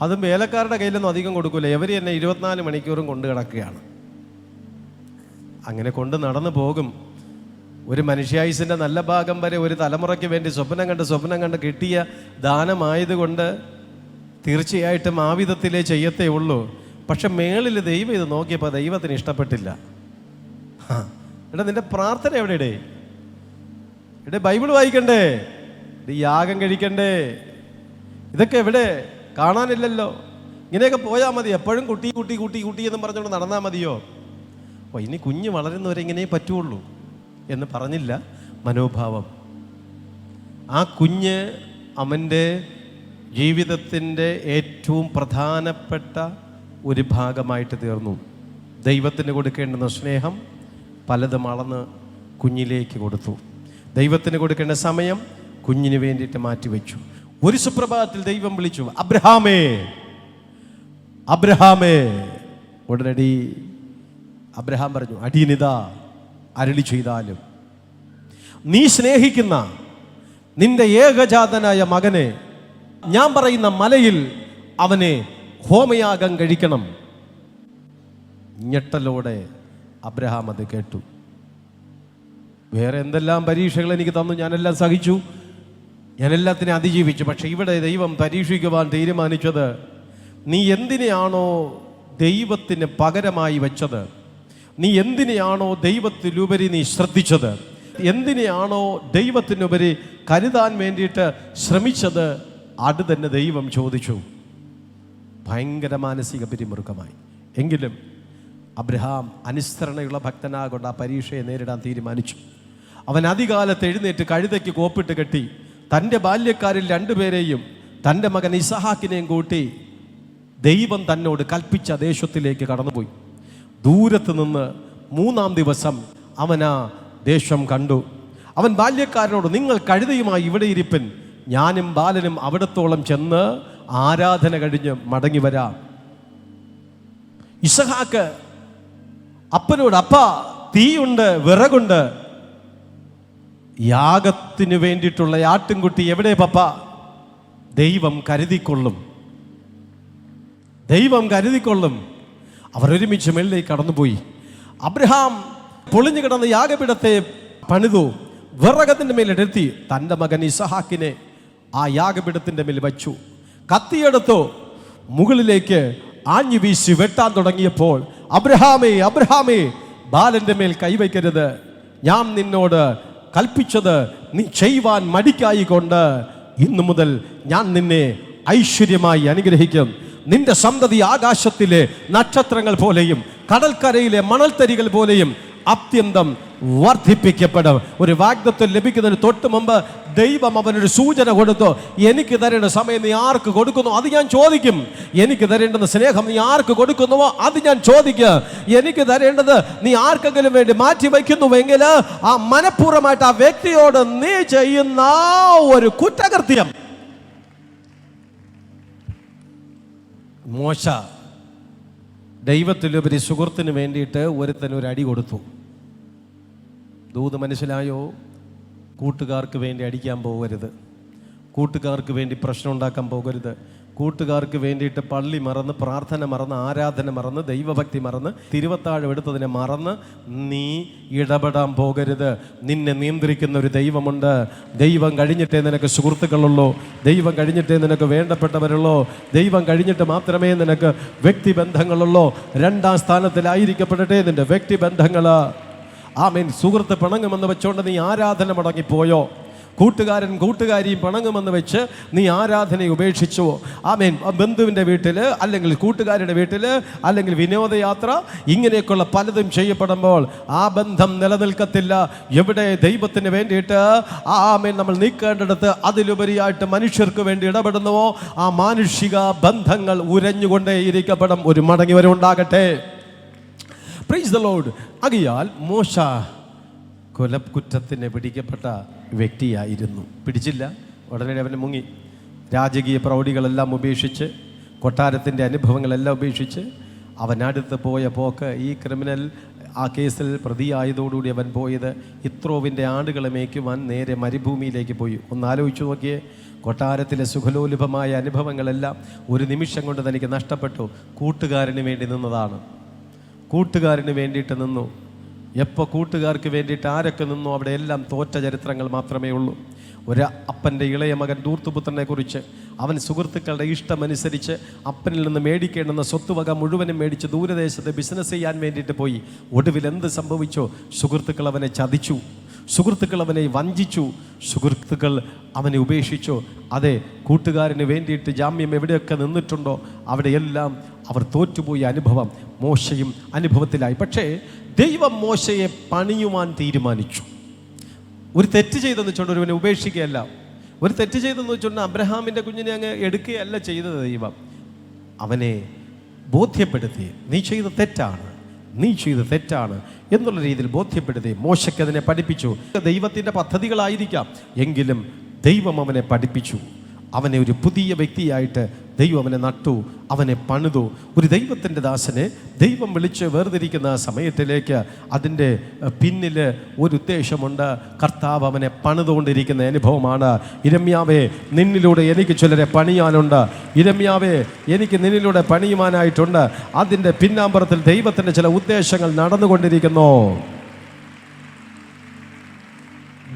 A: അതും വേലക്കാരുടെ കയ്യിലൊന്നും അധികം കൊടുക്കില്ല, ഇവർ തന്നെ 24 മണിക്കൂറും കൊണ്ടു കിടക്കുകയാണ്. അങ്ങനെ കൊണ്ട് നടന്നു പോകും. ഒരു മനുഷ്യായുസിൻ്റെ നല്ല ഭാഗം വരെ ഒരു തലമുറയ്ക്ക് വേണ്ടി സ്വപ്നം കണ്ട് കിട്ടിയ ദാനമായതുകൊണ്ട് തീർച്ചയായിട്ടും ആ വിധത്തിലേ ചെയ്യത്തേ ഉള്ളൂ. പക്ഷെ മേളിൽ ദൈവം ഇത് നോക്കിയപ്പോൾ ദൈവത്തിന് ഇഷ്ടപ്പെട്ടില്ല. എടാ, നിന്റെ പ്രാർത്ഥന എവിടെ? ബൈബിൾ വായിക്കണ്ടേ? യാഗം കഴിക്കണ്ടേ? ഇതൊക്കെ എവിടെ? കാണാനില്ലല്ലോ. ഇങ്ങനെയൊക്കെ പോയാൽ മതി, എപ്പോഴും കുട്ടി എന്നും പറഞ്ഞുകൊണ്ട് നടന്നാൽ മതിയോ? ഇനി കുഞ്ഞ് വളരുന്നവരെ ഇങ്ങനെ പറ്റുള്ളൂ എന്ന് പറഞ്ഞില്ല മനോഭാവം. ആ കുഞ്ഞ് അവൻ്റെ ജീവിതത്തിൻ്റെ ഏറ്റവും പ്രധാനപ്പെട്ട ഒരു ഭാഗമായിട്ട് തീർന്നു. ദൈവത്തിന് കൊടുക്കേണ്ടുന്ന സ്നേഹം പലതും അളന്ന് കുഞ്ഞിലേക്ക് കൊടുത്തു. ദൈവത്തിന് കൊടുക്കേണ്ട സമയം കുഞ്ഞിന് വേണ്ടിയിട്ട് മാറ്റിവെച്ചു. ഒരു സുപ്രഭാതത്തിൽ ദൈവം വിളിച്ചു, അബ്രഹാമേ, അബ്രഹാമേ. ഉടനടി അബ്രഹാം പറഞ്ഞു, അടിയനിതാ, അരുളി ചെയ്താലും നീ സ്നേഹിക്കുന്ന നിന്റെ ഏകജാതനായ മകനെ ഞാൻ പറയുന്ന മലയിൽ അവനെ ഹോമയാഗം കഴിക്കണം. ഞെട്ടലോടെ അബ്രഹാം അത് കേട്ടു. വേറെ എന്തെല്ലാം പരീക്ഷകൾ എനിക്ക് തന്നു, ഞാനെല്ലാം സഹിച്ചു, ഞാനെല്ലാത്തിനെയും അതിജീവിച്ചു. പക്ഷെ ഇവിടെ ദൈവം പരീക്ഷിക്കുവാൻ തീരുമാനിച്ചത്, നീ എന്തിനെയാണോ ദൈവത്തിന് പകരമായി വെച്ചത്, നീ എന്തിനെയാണോ ദൈവത്തിലുപരി നീ ശ്രദ്ധിച്ചത്, എന്തിനെയാണോ ദൈവത്തിനുപരി കരുതാൻ വേണ്ടിയിട്ട് ശ്രമിച്ചത്, അത് തന്നെ ദൈവം ചോദിച്ചു. ഭയങ്കര മാനസിക പിരിമുറുക്കമായി. എങ്കിലും അബ്രഹാം അനുസരണയുള്ള ഭക്തനാകൊണ്ട് ആ പരീക്ഷയെ നേരിടാൻ തീരുമാനിച്ചു. അവൻ അതികാലത്ത് എഴുന്നേറ്റ് കഴുതയ്ക്ക് കോപ്പിട്ട് കെട്ടി തൻ്റെ ബാല്യക്കാരിൽ 2 പേരെയും തൻ്റെ മകൻ ഇസഹാക്കിനെയും കൂട്ടി ദൈവം തന്നോട് കൽപ്പിച്ച ദേശത്തിലേക്ക് കടന്നുപോയി. ദൂരത്ത് നിന്ന് 3-ാം ദിവസം അവൻ ആ ദേഷ്യം കണ്ടു. അവൻ ബാല്യക്കാരനോട്, നിങ്ങൾ കഴുതയുമായി ഇവിടെ ഇരിപ്പൻ, ഞാനും ബാലനും അവിടത്തോളം ചെന്ന് ആരാധന കഴിഞ്ഞ് മടങ്ങി വരാം. ഇസഹാക്ക് അപ്പനോട്, അപ്പ തീയുണ്ട്, വിറകുണ്ട്, യാഗത്തിന് വേണ്ടിയിട്ടുള്ള ആട്ടിൻകുട്ടി എവിടെ പപ്പ? ദൈവം കരുതിക്കൊള്ളും, ദൈവം കരുതിക്കൊള്ളും. അവർ ഒരുമിച്ച് മേളിലേക്ക് കടന്നുപോയി. അബ്രഹാം പൊളിഞ്ഞു കിടന്ന യാഗപീഠത്തെ പണിതു, വിറകത്തിന്റെ മേലെടുത്തി തൻ്റെ മകൻ ഇസഹാക്കിനെ ആ യാഗപീഠത്തിന്റെ മേൽ വച്ചു. കത്തിയെടുത്തു മുകളിലേക്ക് ആഞ്ഞു വീശി വെട്ടാൻ തുടങ്ങിയപ്പോൾ, അബ്രഹാമേ, അബ്രഹാമേ, ബാലന്റെ മേൽ കൈവയ്ക്കരുത്, ഞാൻ നിന്നോട് കൽപ്പിച്ചത് നീ ചെയ്യുവാൻ മടിക്കായിക്കൊണ്ട് ഇന്നു മുതൽ ഞാൻ നിന്നെ ഐശ്വര്യമായി അനുഗ്രഹിക്കും. നിന്റെ സന്തതി ആകാശത്തിലെ നക്ഷത്രങ്ങൾ പോലെയും കടൽക്കരയിലെ മണൽത്തരികൾ പോലെയും അത്യന്തം വർദ്ധിപ്പിക്കപ്പെടും. ഒരു വാഗ്ദത്വം ലഭിക്കുന്നതിന് തൊട്ട് മുമ്പ് ദൈവം അവനൊരു സൂചന കൊടുത്തു. എനിക്ക് തരേണ്ട സമയം നീ ആർക്ക് കൊടുക്കുന്നു അത് ഞാൻ ചോദിക്കും. എനിക്ക് തരേണ്ടുന്ന സ്നേഹം നീ ആർക്ക് കൊടുക്കുന്നുവോ അത് ഞാൻ ചോദിക്കുക. എനിക്ക് തരേണ്ടത് നീ ആർക്കെങ്കിലും വേണ്ടി മാറ്റി വയ്ക്കുന്നുവെങ്കിൽ ആ മനഃപൂർവ്വമായിട്ട് ആ വ്യക്തിയോട് നീ ചെയ്യുന്ന ഒരു കുറ്റകൃത്യം. മോശ ദൈവത്തിലുപരി സുഹൃത്തിന് വേണ്ടിയിട്ട് ഒരുത്തനൊരു അടി കൊടുത്തു. ദൂത് മനസ്സിലായോ? കൂട്ടുകാർക്ക് വേണ്ടി അടിക്കാൻ പോകരുത്, കൂട്ടുകാർക്ക് വേണ്ടി പ്രശ്നം ഉണ്ടാക്കാൻ പോകരുത്, കൂട്ടുകാർക്ക് വേണ്ടിയിട്ട് പള്ളി മറന്ന്, പ്രാർത്ഥന മറന്ന്, ആരാധന മറന്ന്, ദൈവഭക്തി മറന്ന്, തിരുവത്താഴം എടുത്തതിനെ മറന്ന് നീ ഇടപെടാൻ പോകരുത്. നിന്നെ നിയന്ത്രിക്കുന്ന ഒരു ദൈവമുണ്ട്. ദൈവം കഴിഞ്ഞിട്ടേ നിനക്ക് സുഹൃത്തുക്കളുള്ളൂ, ദൈവം കഴിഞ്ഞിട്ടേ നിനക്ക് വേണ്ടപ്പെട്ടവരുള്ളൂ, ദൈവം കഴിഞ്ഞിട്ട് മാത്രമേ നിനക്ക് വ്യക്തിബന്ധങ്ങളുള്ളൂ. രണ്ടാം സ്ഥാനത്തിലായിരിക്കപ്പെടട്ടെ നിന്റെ വ്യക്തിബന്ധങ്ങൾ. ആമേൻ. സുഹൃത്ത് പിണങ്ങുമെന്ന് വെച്ചുകൊണ്ട് നീ ആരാധന മുടങ്ങിപ്പോയോ? കൂട്ടുകാരൻ കൂട്ടുകാരിയും പിണങ്ങുമെന്ന് വെച്ച് നീ ആരാധനയെ ഉപേക്ഷിച്ചു. ആമേൻ. ബന്ധുവിൻ്റെ വീട്ടിൽ, അല്ലെങ്കിൽ കൂട്ടുകാരുടെ വീട്ടിൽ, അല്ലെങ്കിൽ വിനോദയാത്ര, ഇങ്ങനെയൊക്കെയുള്ള പലതും ചെയ്യപ്പെടുമ്പോൾ ആ ബന്ധം നിലനിൽക്കത്തില്ല. എവിടെ ദൈവത്തിന് വേണ്ടിയിട്ട് ആമേൻ നമ്മൾ നീക്കേണ്ടടുത്ത് അതിലുപരിയായിട്ട് മനുഷ്യർക്ക് വേണ്ടി ഇടപെടുന്നുവോ ആ മാനുഷിക ബന്ധങ്ങൾ ഉരഞ്ഞുകൊണ്ടേയിരിക്കപ്പെടും. ഒരു മടങ്ങി വരവുണ്ടാകട്ടെ. Praise the Lord. ആകയാൽ മോശ കൊലക്കുറ്റത്തിന് പിടിക്കപ്പെട്ട വ്യക്തിയായിരുന്നു. പിടിച്ചില്ല, ഉടനെ അവനെ മുങ്ങി. രാജകീയ പ്രൗഢികളെല്ലാം ഉപേക്ഷിച്ച്, കൊട്ടാരത്തിൻ്റെ അനുഭവങ്ങളെല്ലാം ഉപേക്ഷിച്ച് അവൻ അടുത്ത് പോയ പോക്ക്, ഈ ക്രിമിനൽ ആ കേസിൽ പ്രതിയായതോടുകൂടി അവൻ പോയത് ഇത്രോവിൻ്റെ ആടുകളെ മേയ്ക്കുവാൻ നേരെ മരുഭൂമിയിലേക്ക് പോയി. ഒന്ന് ആലോചിച്ച് നോക്കിയേ. കൊട്ടാരത്തിലെ സുഖലോലുഭമായ അനുഭവങ്ങളെല്ലാം ഒരു നിമിഷം കൊണ്ട് തനിക്ക് നഷ്ടപ്പെട്ടു. കൂട്ടുകാരന് വേണ്ടി നിന്നതാണ്, കൂട്ടുകാരന് വേണ്ടിയിട്ട് നിന്നു. എപ്പോൾ കൂട്ടുകാർക്ക് വേണ്ടിയിട്ട് ആരൊക്കെ നിന്നു അവിടെ എല്ലാം തോറ്റ ചരിത്രങ്ങൾ മാത്രമേ ഉള്ളൂ. ഒരു അപ്പൻ്റെ ഇളയ മകൻ ധൂർത്തുപുത്രനെ കുറിച്ച്, അവൻ സുഹൃത്തുക്കളുടെ ഇഷ്ടമനുസരിച്ച് അപ്പനിൽ നിന്ന് മേടിക്കേണ്ടുന്ന സ്വത്തുവക മുഴുവനും മേടിച്ച് ദൂരദേശത്ത് ബിസിനസ് ചെയ്യാൻ വേണ്ടിയിട്ട് പോയി. ഒടുവിൽ എന്ത് സംഭവിച്ചോ? സുഹൃത്തുക്കൾ അവനെ ചതിച്ചു, സുഹൃത്തുക്കൾ അവനെ വഞ്ചിച്ചു, സുഹൃത്തുക്കൾ അവനെ ഉപേക്ഷിച്ചു. അതെ, കൂട്ടുകാരന് വേണ്ടിയിട്ട് ജാമ്യം എവിടെയൊക്കെ നിന്നിട്ടുണ്ടോ അവിടെയെല്ലാം അവർ തോറ്റുപോയ അനുഭവം മോശയും അനുഭവത്തിലായി. പക്ഷേ ദൈവം മോശയെ പണിയുവാൻ തീരുമാനിച്ചു. ഒരു തെറ്റ് ചെയ്തെന്ന് വെച്ചുകൊണ്ട് ഒരുവനെ ഉപേക്ഷിക്കുകയല്ല, ഒരു തെറ്റ് ചെയ്തെന്ന് വെച്ചുകൊണ്ട് അബ്രഹാമിൻ്റെ കുഞ്ഞിനെ അങ്ങ് എടുക്കുകയല്ല ചെയ്തത്. ദൈവം അവനെ ബോധ്യപ്പെടുത്തി, നീ ചെയ്ത തെറ്റാണ്, നീ ചെയ്ത് തെറ്റാണ് എന്നുള്ള രീതിയിൽ ബോധ്യപ്പെടുത്തി മോശയ്ക്ക് അതിനെ പഠിപ്പിച്ചു. ദൈവത്തിൻ്റെ പദ്ധതികളായിരിക്കാം, എങ്കിലും ദൈവം അവനെ പഠിപ്പിച്ചു. അവനെ ഒരു പുതിയ വ്യക്തിയായിട്ട് ദൈവം അവനെ നട്ടു, അവനെ പണിതു. ഒരു ദൈവത്തിൻ്റെ ദാസനെ ദൈവം വിളിച്ച് വേർതിരിക്കുന്ന സമയത്തിലേക്ക് അതിൻ്റെ പിന്നിൽ ഒരു ഉദ്ദേശമുണ്ട്. കർത്താവ് അവനെ പണിതുകൊണ്ടിരിക്കുന്ന അനുഭവമാണ്. ഇരമ്യാവേ, നിന്നിലൂടെ എനിക്ക് ചിലരെ പണിയാനുണ്ട്. ഇരമ്യാവേ, എനിക്ക് നിന്നിലൂടെ പണിയുവാനായിട്ടുണ്ട്. അതിൻ്റെ പിന്നാമ്പുറത്തിൽ ദൈവത്തിൻ്റെ ചില ഉദ്ദേശങ്ങൾ നടന്നുകൊണ്ടിരിക്കുന്നു.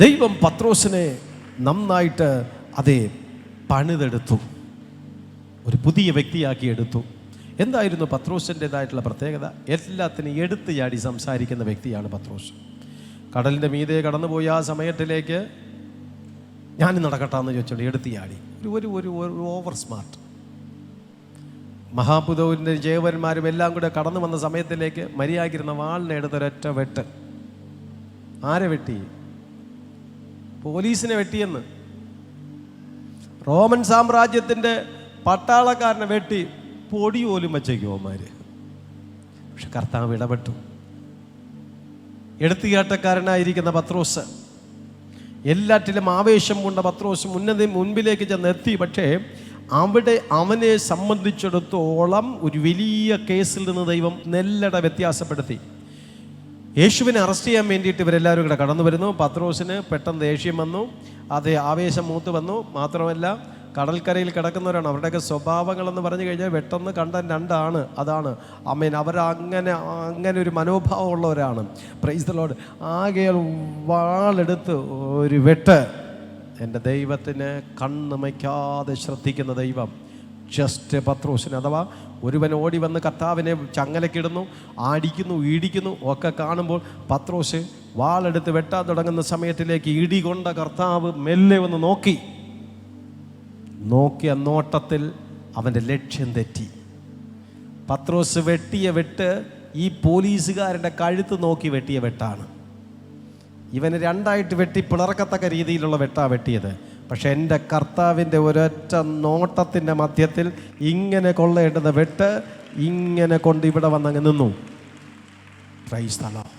A: ദൈവം പത്രോസിനെ നന്നായിട്ട് അതേ പണിതെടുത്തു, ഒരു പുതിയ വ്യക്തിയാക്കി എടുത്തു. എന്തായിരുന്നു പത്രോസിൻ്റെതായിട്ടുള്ള പ്രത്യേകത? എല്ലാത്തിനും എടുത്തു ചാടി സംസാരിക്കുന്ന വ്യക്തിയാണ് പത്രോസ്. കടലിൻ്റെ മീതെ കടന്നുപോയ ആ സമയത്തിലേക്ക് ഞാൻ നടക്കട്ടാന്ന് ചോദിച്ചോണ്ട് എടുത്തു ചാടി. ഒരു ഓവർ സ്മാർട്ട്. മഹാപുരോഹിതൻ്റെ ജേവന്മാരും എല്ലാം കൂടെ കടന്നു വന്ന സമയത്തിലേക്ക് മര്യാദയ്ക്കിരുന്ന വാളിനെ എടുത്തൊരൊറ്റ വെട്ട്. ആരെ വെട്ടി? പോലീസിനെ വെട്ടിയെന്ന്. റോമൻ സാമ്രാജ്യത്തിൻ്റെ പട്ടാളക്കാരനെ വെട്ടി പൊടി പോലും വച്ചേക്കും അവന്മാർ. പക്ഷെ കർത്താവ് ഇടപെട്ടു. എടുത്തുചാട്ടക്കാരനായിരിക്കുന്ന പത്രോസ്, എല്ലാറ്റിലും ആവേശം കൊണ്ട പത്രോസ് മുൻപിലേക്ക് ചെന്ന് എത്തി. പക്ഷേ അവിടെ അവനെ സംബന്ധിച്ചിടത്തോളം ഒരു വലിയ കേസിൽ നിന്ന് ദൈവം നെല്ലട വ്യത്യാസപ്പെടുത്തി. യേശുവിനെ അറസ്റ്റ് ചെയ്യാൻ വേണ്ടിയിട്ട് ഇവരെല്ലാവരും കൂടെ കടന്നു വരുന്നു. പത്രോസിന് പെട്ടെന്ന് ദേഷ്യം വന്നു, അതേ ആവേശം മൂത്ത് വന്നു. മാത്രമല്ല കടൽക്കരയിൽ കിടക്കുന്നവരാണ്, അവരുടെയൊക്കെ സ്വഭാവങ്ങളെന്ന് പറഞ്ഞു കഴിഞ്ഞാൽ പെട്ടെന്ന് കണ്ട രണ്ടാണ്. അതാണ് അവരങ്ങനെ ഒരു മനോഭാവമുള്ളവരാണ്. Praise the Lord. ആകെ വാളെടുത്ത് ഒരു വെട്ട്. എൻ്റെ ദൈവത്തിന് കണ്ണുമയ്ക്കാതെ ശ്രദ്ധിക്കുന്ന ദൈവം ജസ്റ്റ് പത്രോസിന്, അഥവാ ഒരുവൻ ഓടി വന്ന് കർത്താവിനെ ചങ്ങലക്കിടുന്നു, ആടിക്കുന്നു, ഇടിക്കുന്നു ഒക്കെ കാണുമ്പോൾ പത്രോസ് വാളെടുത്ത് വെട്ടാൻ തുടങ്ങുന്ന സമയത്തിലേക്ക് ഇടികൊണ്ട കർത്താവ് മെല്ലെ വന്ന് നോക്കിയ നോട്ടത്തിൽ അവൻ്റെ ലക്ഷ്യം തെറ്റി. പത്രോസ് വെട്ടിയ വെട്ട് ഈ പോലീസുകാരൻ്റെ കഴുത്ത് നോക്കി വെട്ടിയ വെട്ടാണ്. ഇവന് രണ്ടായിട്ട് വെട്ടി പിളർക്കത്തക്ക രീതിയിലുള്ള വെട്ടാ വെട്ടിയത്. പക്ഷെ എൻ്റെ കർത്താവിൻ്റെ ഒരൊറ്റ നോട്ടത്തിൻ്റെ മധ്യത്തിൽ ഇങ്ങനെ കൊള്ളേണ്ടുന്ന വെട്ട് ഇങ്ങനെ കൊണ്ട് ഇവിടെ വന്നങ്ങ് നിന്നു. Praise the Lord.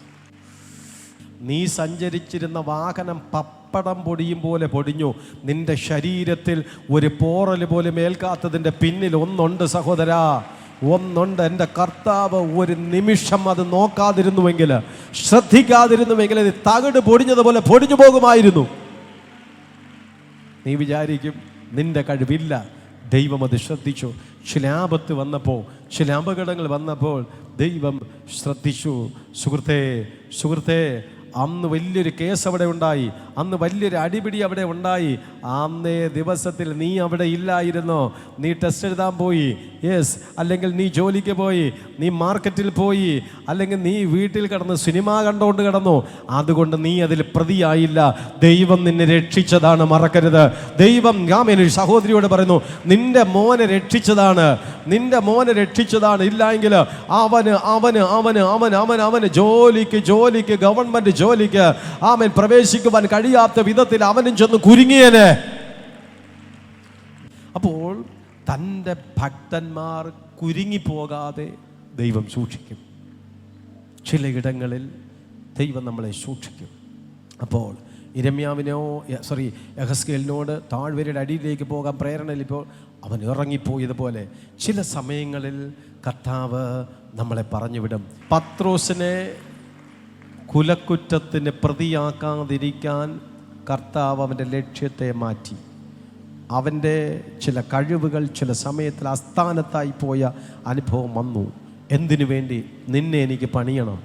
A: നീ സഞ്ചരിച്ചിരുന്ന വാഹനം പപ്പടം പൊടിയും പോലെ പൊടിഞ്ഞു. നിന്റെ ശരീരത്തിൽ ഒരു പോറൽ പോലും ഏൽക്കാത്തതിൻ്റെ പിന്നിൽ ഒന്നുണ്ട് സഹോദരാ, ഒന്നുണ്ട്. എൻ്റെ കർത്താവ് ഒരു നിമിഷം അത് നോക്കാതിരുന്നുവെങ്കിൽ, ശ്രദ്ധിക്കാതിരുന്നുവെങ്കിൽ ഇത് തകിട് പൊടിഞ്ഞതുപോലെ പൊടിഞ്ഞു പോകുമായിരുന്നു. നീ വിചാരിക്കും നിന്റെ കഴിവില്ല. ദൈവം അത് ശ്രദ്ധിച്ചു. ചില ആപത്ത് വന്നപ്പോൾ, ചില അപകടങ്ങൾ വന്നപ്പോൾ ദൈവം ശ്രദ്ധിച്ചു. സുഹൃത്തേ, അന്ന് വലിയൊരു കേസ് അവിടെ ഉണ്ടായി, അന്ന് വലിയൊരു അടിപിടി അവിടെ ഉണ്ടായി. അന്നേ ദിവസത്തിൽ നീ അവിടെ ഇല്ലായിരുന്നോ? നീ ടെസ്റ്റ് എഴുതാൻ പോയി, യെസ്, അല്ലെങ്കിൽ നീ ജോലിക്ക് പോയി, നീ മാർക്കറ്റിൽ പോയി, അല്ലെങ്കിൽ നീ വീട്ടിൽ കിടന്ന് സിനിമ കണ്ടുകൊണ്ട് കിടന്നു. അതുകൊണ്ട് നീ അതിൽ പ്രതിയായില്ല. ദൈവം നിന്നെ രക്ഷിച്ചതാണ്, മറക്കരുത്. ദൈവം, ഞാൻ ഒരു സഹോദരിയോട് പറയുന്നു, നിന്റെ മോനെ രക്ഷിച്ചതാണ്. ഇല്ലെങ്കിൽ അവന് ജോലിക്ക് ഗവൺമെന്റ് ജോലിക്ക് പ്രവേശിക്കുവാൻ കഴിയാത്ത വിധത്തിൽ അവനും ചെന്ന് കുരുങ്ങിയന്. അപ്പോൾ തൻ്റെ ഭക്തന്മാർ കുരുങ്ങിപ്പോകാതെ ദൈവം സൂക്ഷിക്കും. ചിലയിടങ്ങളിൽ ദൈവം നമ്മളെ സൂക്ഷിക്കും. അപ്പോൾ യഹസ്കേലിനോട് താഴ്വരയുടെ അടിയിലേക്ക് പോകാൻ പ്രേരണയിപ്പോൾ അവൻ ഇറങ്ങിപ്പോയതുപോലെ ചില സമയങ്ങളിൽ കർത്താവ് നമ്മളെ പറഞ്ഞുവിടും. പത്രോസിനെ കുലക്കുറ്റത്തിന് പ്രതിയാക്കാതിരിക്കാൻ കർത്താവ് അവൻ്റെ ലക്ഷ്യത്തെ മാറ്റി. അവൻ്റെ ചില കഴിവുകൾ ചില സമയത്തിൽ അസ്ഥാനത്തായി പോയ അനുഭവം വന്നു. എന്തിനു വേണ്ടി? നിന്നെ എനിക്ക് പണിയണം,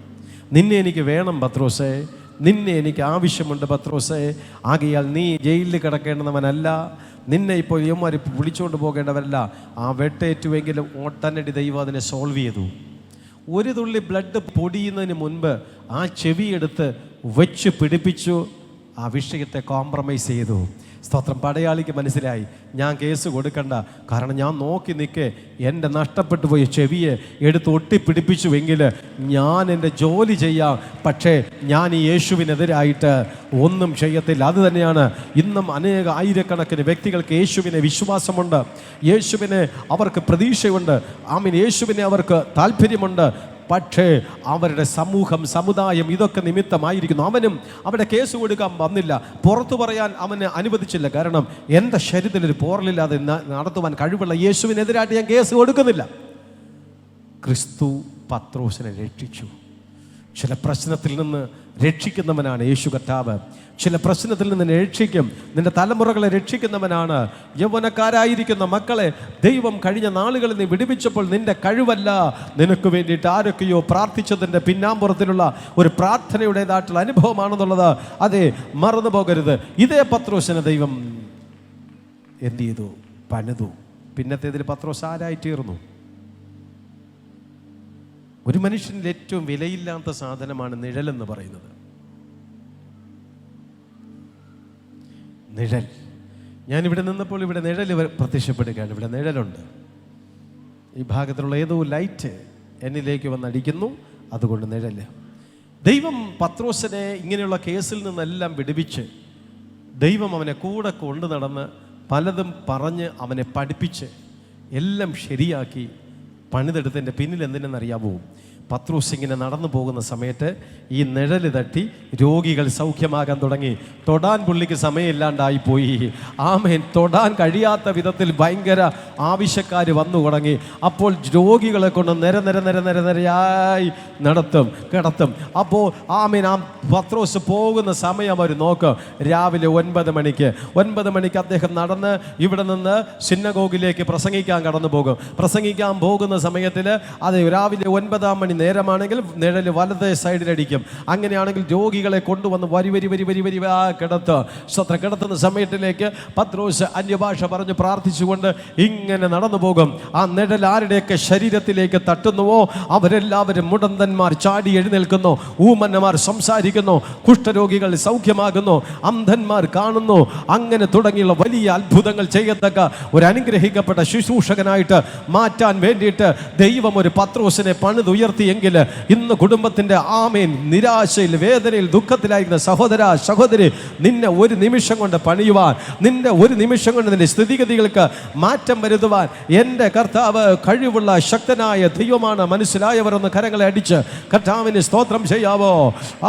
A: നിന്നെ എനിക്ക് വേണം പത്രോസേ, നിന്നെ എനിക്ക് ആവശ്യമുണ്ട് പത്രോസേ. ആകയാൽ നീ ജയിലിൽ കിടക്കേണ്ടവനല്ല, നിന്നെ ഇപ്പോൾ യവന്മാർ വിളിച്ചുകൊണ്ട് പോകേണ്ടവരല്ല. ആ വെട്ടേറ്റുവെങ്കിലും ഉടനടി ദൈവം അതിനെ സോൾവ് ചെയ്തു. ഒരു തുള്ളി ബ്ലഡ് പൊടിയുന്നതിന് മുൻപ് ആ ചെവിയെടുത്ത് വെച്ച് പിടിപ്പിച്ചു, ആ വിഷയത്തെ കോംപ്രമൈസ് ചെയ്തു. സ്തോത്രം. പടയാളിക്ക് മനസ്സിലായി, ഞാൻ കേസ് കൊടുക്കണ്ട, കാരണം ഞാൻ നോക്കി നിൽക്കെ എൻ്റെ നഷ്ടപ്പെട്ടു പോയ ചെവിയെ എടുത്ത് ഒട്ടിപ്പിടിപ്പിച്ചുവെങ്കിൽ ഞാൻ എൻ്റെ ജോലി ചെയ്യാം. പക്ഷേ ഞാൻ ഈ യേശുവിനെതിരായിട്ട് ഒന്നും ചെയ്യത്തില്ല. അത് തന്നെയാണ് ഇന്നും ആയിരക്കണക്കിന് വ്യക്തികൾക്ക് യേശുവിനെ വിശ്വാസമുണ്ട്, യേശുവിനെ അവർക്ക് പ്രതീക്ഷയുണ്ട്, യേശുവിനെ അവർക്ക് താല്പര്യമുണ്ട്. പക്ഷേ അവരുടെ സമുദായം ഇതൊക്കെ നിമിത്തമായിരിക്കുന്നു. അവനും അവിടെ കേസ് കൊടുക്കാൻ വന്നില്ല, പുറത്തു പറയാൻ അവന് അനുവദിച്ചില്ല. കാരണം എൻ്റെ ശരീരത്തിൽ ഒരു പോറലില്ലാതെ നടത്തുവാൻ കഴിവുള്ള യേശുവിനെതിരായിട്ട് ഞാൻ കേസ് കൊടുക്കുന്നില്ല. ക്രിസ്തു പത്രോസിനെ രക്ഷിച്ചു. ചില പ്രശ്നത്തിൽ നിന്ന് രക്ഷിക്കുന്നവനാണ് യേശു കർത്താവ്. ചില പ്രശ്നത്തിൽ നിന്ന് രക്ഷിക്കും. നിന്റെ തലമുറകളെ രക്ഷിക്കുന്നവനാണ്. യൗവനക്കാരായിരിക്കുന്ന മക്കളെ ദൈവം കഴിഞ്ഞ നാളുകളിൽ നീ വിടുവിച്ചപ്പോൾ നിന്റെ കഴിവല്ല, നിനക്ക് വേണ്ടിയിട്ട് ആരൊക്കെയോ പ്രാർത്ഥിച്ചതിൻ്റെ പിന്നാമ്പുറത്തിലുള്ള ഒരു പ്രാർത്ഥനയുടേതായിട്ടുള്ള അനുഭവമാണെന്നുള്ളത് അതെ മറന്നു പോകരുത്. ഇതേ പത്രോസിനെ ദൈവം എന്ത് ചെയ്തു? പണിതു. പിന്നത്തേതിൽ പത്രോസ് ആരായി തീർന്നു? ഒരു മനുഷ്യൻ്റെ ഏറ്റവും വിലയില്ലാത്ത സാധനമാണ് നിഴലെന്ന് പറയുന്നത്. നിഴൽ. ഞാനിവിടെ നിന്നപ്പോൾ ഇവിടെ നിഴൽ പ്രത്യക്ഷപ്പെടുകയാണ്. ഇവിടെ നിഴലുണ്ട്. ഈ ഭാഗത്തുള്ള ഏതോ ലൈറ്റ് എന്നിലേക്ക് വന്നടിക്കുന്നു, അതുകൊണ്ട് നിഴൽ. ദൈവം പത്രോസിനെ ഇങ്ങനെയുള്ള കേസിൽ നിന്നെല്ലാം വിടുവിച്ച് ദൈവം അവനെ കൂടെ കൊണ്ടു നടന്ന് പലതും പറഞ്ഞ് അവനെ പഠിപ്പിച്ച് എല്ലാം ശരിയാക്കി പണിതെടുത്തതിൻ്റെ പിന്നിൽ എന്തിനെന്നറിയാമോ? പത്രോസ് ഇങ്ങനെ നടന്നു പോകുന്ന സമയത്ത് ഈ നിഴല് തട്ടി രോഗികൾ സൗഖ്യമാകാൻ തുടങ്ങി. തൊടാൻ പുള്ളിക്ക് സമയമില്ലാണ്ടായിപ്പോയി. ആമേൻ. തൊടാൻ കഴിയാത്ത വിധത്തിൽ ഭയങ്കര ആവശ്യക്കാർ വന്നു തുടങ്ങി. അപ്പോൾ രോഗികളെ കൊണ്ട് നിരയായി കിടത്തും. അപ്പോൾ ആമേൻ, ആ പത്രോസ് പോകുന്ന സമയം അവർ നോക്കും. രാവിലെ 9 മണിക്ക് അദ്ദേഹം നടന്ന് ഇവിടെ നിന്ന് സിനഗോഗിലേക്ക് പ്രസംഗിക്കാൻ കടന്നു പോകും. പ്രസംഗിക്കാൻ പോകുന്ന സമയത്തിൽ അത് രാവിലെ 9 മണി നേരമാണെങ്കിൽ നിഴല് വലത് സൈഡിലടിക്കും. അങ്ങനെയാണെങ്കിൽ രോഗികളെ കൊണ്ടുവന്ന് വരി കിടത്തുന്ന സമയത്തിലേക്ക് പത്രോസ് അന്യഭാഷ പറഞ്ഞ് പ്രാർത്ഥിച്ചുകൊണ്ട് ഇങ്ങനെ നടന്നു പോകും. ആ നിഴൽ ആരുടെയൊക്കെ ശരീരത്തിലേക്ക് തട്ടുന്നുവോ അവരെല്ലാവരും മുടന്തന്മാർ ചാടി എഴുന്നേൽക്കുന്നു, ഊമന്നമാർ സംസാരിക്കുന്നു, കുഷ്ഠരോഗികൾ സൗഖ്യമാകുന്നു, അന്ധന്മാർ കാണുന്നു. അങ്ങനെ തുടങ്ങിയുള്ള വലിയ അത്ഭുതങ്ങൾ ചെയ്യത്തക്ക ഒരു അനുഗ്രഹിക്കപ്പെട്ട ശുശ്രൂഷകനായിട്ട് മാറ്റാൻ വേണ്ടിയിട്ട് ദൈവം ഒരു പത്രോസിനെ പണിതുയർത്തിയെങ്കിൽ ഇന്ന് കുടുംബത്തിൻ്റെ ആമേൻ നിരാശയിൽ, വേദനയിൽ, ദുഃഖത്തിലായിരുന്ന സഹോദര സഹോദരി, നിന്നെ ഒരു നിമിഷം കൊണ്ട് പണിയുവാൻ, നിന്റെ ഒരു നിമിഷം കൊണ്ട് നിന്റെ സ്ഥിതിഗതികൾക്ക് മാറ്റം വരുത്തുവാൻ എൻ്റെ കർത്താവ് കഴിവുള്ള ശക്തനായ ദൈവമാണ്. മനസ്സിലായവർ ഒന്ന് കരങ്ങളെ അടിച്ച് കർത്താവിന് സ്തോത്രം ചെയ്യാവോ?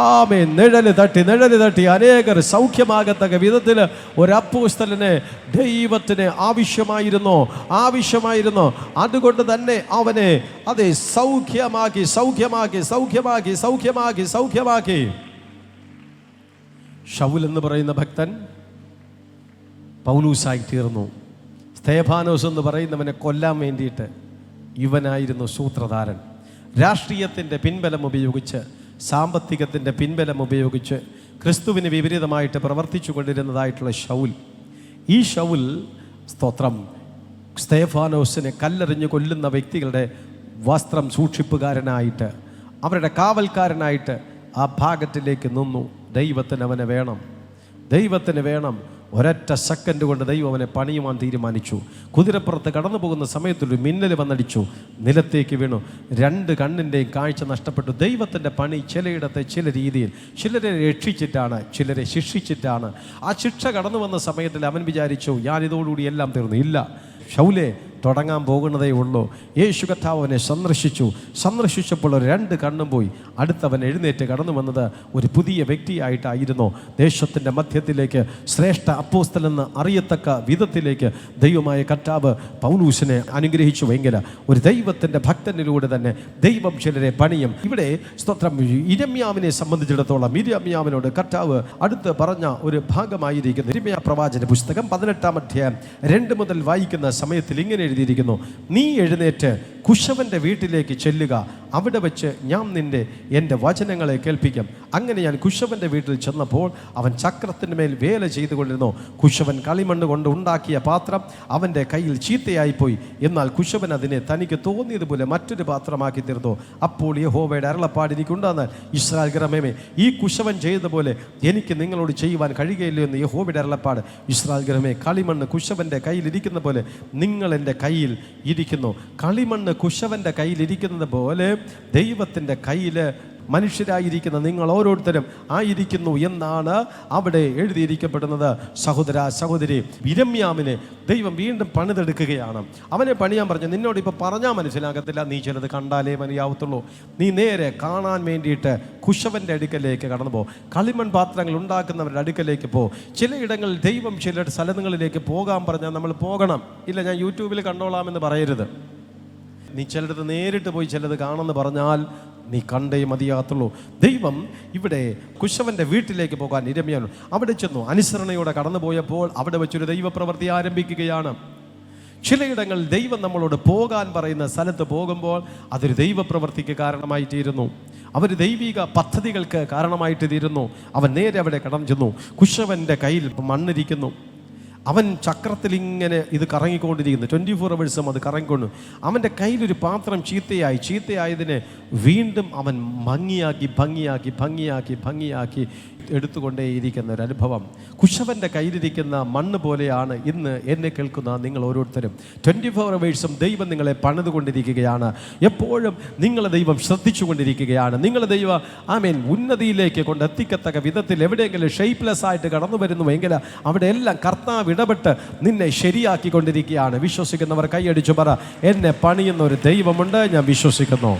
A: ആമേൻ. നിഴല് തട്ടി അനേകർ സൗഖ്യമാകത്തക്ക വിധത്തിൽ ഒരു അപ്പോസ്തലനെ ദൈവത്തിന് ആവശ്യമായിരുന്നു. അതുകൊണ്ട് തന്നെ അവനെ അതെ സൗഖ്യമാക്കി. ശൗൽ എന്ന് പറയുന്ന ഭക്തൻ പൗലൂസായി തീർന്നു. സ്തേഫാനോസ് എന്ന് പറയുന്നവനെ കൊല്ലാൻ വേണ്ടിയിട്ട് ഇവനായിരുന്നു സൂത്രധാരൻ. രാഷ്ട്രീയത്തിൻ്റെ പിൻബലം ഉപയോഗിച്ച്, സാമ്പത്തികത്തിൻ്റെ പിൻബലം ഉപയോഗിച്ച് ക്രിസ്തുവിന് വിപരീതമായിട്ട് പ്രവർത്തിച്ചു കൊണ്ടിരുന്നതായിട്ടുള്ള ശൗൽ. ഈ ശൗൽ സ്തോത്രം സ്തേഫാനോസിനെ കല്ലെറിഞ്ഞ് കൊല്ലുന്ന വ്യക്തികളുടെ വസ്ത്രം സൂക്ഷിപ്പുകാരനായിട്ട്, അവരുടെ കാവൽക്കാരനായിട്ട് ആ ഭാഗത്തിലേക്ക് നിന്നു. ദൈവത്തിന് വേണം. ഒരൊറ്റ സെക്കൻഡ് കൊണ്ട് ദൈവം അവനെ പണിയുവാൻ തീരുമാനിച്ചു. കുതിരപ്പുറത്ത് കടന്നു പോകുന്ന സമയത്തൊരു മിന്നൽ വന്നടിച്ചു, നിലത്തേക്ക് വീണു. 2 കണ്ണിൻ്റെയും കാഴ്ച നഷ്ടപ്പെട്ടു. ദൈവത്തിൻ്റെ പണി ചിലയിടത്തെ ചില രീതിയിൽ, ചിലരെ രക്ഷിച്ചിട്ടാണ്, ചിലരെ ശിക്ഷിച്ചിട്ടാണ്. ആ ശിക്ഷ കടന്നു വന്ന സമയത്തിൽ അവൻ വിചാരിച്ചു ഞാനിതോടുകൂടി എല്ലാം തീർന്നു. ഇല്ല, ശൗലേ, തുടങ്ങാൻ പോകുന്നതേ ഉള്ളൂ. യേശു കർത്താവ് അവനെ സന്ദർശിച്ചപ്പോൾ 2 കണ്ണും പോയി. അടുത്തവൻ എഴുന്നേറ്റ് കടന്നു വന്നത് ഒരു പുതിയ വ്യക്തിയായിട്ടായിരുന്നു. ദേശത്തിൻ്റെ മധ്യത്തിലേക്ക് ശ്രേഷ്ഠ അപ്പോസ്തലൻ എന്ന് അറിയത്തക്ക വിധത്തിലേക്ക് ദൈവമായ കർത്താവ് പൗലൂസിനെ അനുഗ്രഹിച്ചുവെങ്കിൽ ഒരു ദൈവത്തിൻ്റെ ഭക്തനിലൂടെ തന്നെ ദൈവം ചിലരെ പണിയും. ഇവിടെ സ്തോത്രം യിരെമ്യാവിനെ സംബന്ധിച്ചിടത്തോളം യിരെമ്യാവിനോട് കർത്താവ് അടുത്ത് പറഞ്ഞ ഒരു ഭാഗമായിരിക്കുന്നു. യിരെമ്യാ പ്രവാചന പുസ്തകം 18-ാം അധ്യായം 2 മുതൽ വായിക്കുന്ന സമയത്തിൽ ഇങ്ങനെ എഴുതിയിരിക്കുന്നു: നീ എഴുന്നേറ്റ് കുശവന്റെ വീട്ടിലേക്ക് ചെല്ലുക, അവിടെ വെച്ച് ഞാൻ എൻ്റെ വചനങ്ങളെ കേൾപ്പിക്കും. അങ്ങനെ ഞാൻ കുശവന്റെ വീട്ടിൽ ചെന്നപ്പോൾ അവൻ ചക്രത്തിന് മേൽ വേല ചെയ്തുകൊണ്ടിരുന്നു. കുശവൻ കളിമണ്ണ് കൊണ്ട് ഉണ്ടാക്കിയ പാത്രം അവൻ്റെ കയ്യിൽ ചീത്തയായിപ്പോയി. എന്നാൽ കുശവൻ അതിനെ തനിക്ക് തോന്നിയതുപോലെ മറ്റൊരു പാത്രമാക്കി തീർന്നു. അപ്പോൾ യഹോവയുടെ അരുളപ്പാട് എനിക്കുണ്ടാകുന്ന ഇസ്രായേൽ ഗൃഹമേ, ഈ കുശവൻ ചെയ്തതുപോലെ എനിക്ക് നിങ്ങളോട് ചെയ്യുവാൻ കഴിയുകയില്ലോ എന്ന് യഹോവയുടെ അരുളപ്പാട്. ഇസ്രായേൽ ഗൃഹമേ, കളിമണ്ണ് കുശവന്റെ കയ്യിൽ ഇരിക്കുന്ന പോലെ നിങ്ങൾ എൻ്റെ കയ്യിൽ ഇരിക്കുന്നു. കളിമണ്ണ് കുശവന്റെ കയ്യിൽ ഇരിക്കുന്നത് പോലെ ദൈവത്തിൻ്റെ കയ്യിൽ മനുഷ്യരായിരിക്കുന്ന നിങ്ങൾ ഓരോരുത്തരും ആയിരിക്കുന്നു എന്നാണ് അവിടെ എഴുതിയിരിക്കപ്പെടുന്നത്. സഹോദര സഹോദരി, യിരെമ്യാവിനെ ദൈവം വീണ്ടും പണിതെടുക്കുകയാണ്. അവനെ പണിയാൻ പറഞ്ഞു. നിന്നോട് ഇപ്പോൾ പറഞ്ഞാൽ മനസ്സിലാകത്തില്ല, നീ ചിലത് കണ്ടാലേ മനസ്സിലാവത്തുള്ളൂ. നീ നേരെ കാണാൻ വേണ്ടിയിട്ട് കുശവൻ്റെ അടുക്കലേക്ക് കടന്നു പോ. കളിമൺ പാത്രങ്ങൾ ഉണ്ടാക്കുന്നവരുടെ അടുക്കലേക്ക് പോ. ചിലയിടങ്ങളിൽ ദൈവം ചില സ്ഥലങ്ങളിലേക്ക് പോകാൻ പറഞ്ഞാൽ നമ്മൾ പോകണം. ഇല്ല, ഞാൻ യൂട്യൂബിൽ കണ്ടോളാമെന്ന് പറയരുത്. നീ ചിലടത്ത് നേരിട്ട് പോയി ചിലത് കാണുമെന്ന് പറഞ്ഞാൽ നീ കണ്ടേ മതിയാകത്തുള്ളൂ. ദൈവം ഇവിടെ കുശവന്റെ വീട്ടിലേക്ക് പോകാൻ യിരെമ്യാവ് അവിടെ ചെന്നു. അനുസരണയോടെ കടന്നു പോയപ്പോൾ അവിടെ വെച്ചൊരു ദൈവപ്രവൃത്തി ആരംഭിക്കുകയാണ്. ചിലയിടങ്ങളിൽ ദൈവം നമ്മളോട് പോകാൻ പറയുന്ന സ്ഥലത്ത് പോകുമ്പോൾ അതൊരു ദൈവപ്രവൃത്തിക്ക് കാരണമായി തീരുന്നു. അവർ ദൈവിക പദ്ധതികൾക്ക് കാരണമായിട്ട് തീരുന്നു. അവൻ നേരെ അവിടെ കടന്നു ചെന്നു. കുശവന്റെ കയ്യിൽ മണ്ണിരിക്കുന്നു. അവൻ ചക്രത്തിൽ ഇങ്ങനെ ഇത് കറങ്ങിക്കൊണ്ടിരിക്കുന്നു. 24 hours അത് കറങ്ങിക്കൊണ്ടു. അവൻ്റെ കയ്യിലൊരു പാത്രം ചീത്തയായതിനെ വീണ്ടും അവൻ ഭംഗിയാക്കി എടുത്തുകൊണ്ടേയിരിക്കുന്ന ഒരു അനുഭവം. കുശവൻ്റെ കയ്യിലിരിക്കുന്ന മണ്ണ് പോലെയാണ് ഇന്ന് എന്നെ കേൾക്കുന്ന നിങ്ങൾ ഓരോരുത്തരും. 24 hours ദൈവം നിങ്ങളെ പണിതുകൊണ്ടിരിക്കുകയാണ്. എപ്പോഴും നിങ്ങളെ ദൈവം ശ്രദ്ധിച്ചുകൊണ്ടിരിക്കുകയാണ്. നിങ്ങളെ ദൈവം ആമേൻ ഉന്നതിയിലേക്ക് കൊണ്ടെത്തിക്കത്തക്ക വിധത്തിൽ എവിടെയെങ്കിലും ഷെയ്പ്ലെസ് ആയിട്ട് കടന്നു വരുന്നുവെങ്കിൽ അവിടെ എല്ലാം കർത്താവ് ഇടപെട്ട് നിന്നെ ശരിയാക്കിക്കൊണ്ടിരിക്കുകയാണ്. വിശ്വസിക്കുന്നവർ കൈയടിച്ചു പറ, എന്നെ പണിയുന്ന ഒരു ദൈവമുണ്ട്, ഞാൻ വിശ്വസിക്കുന്നു.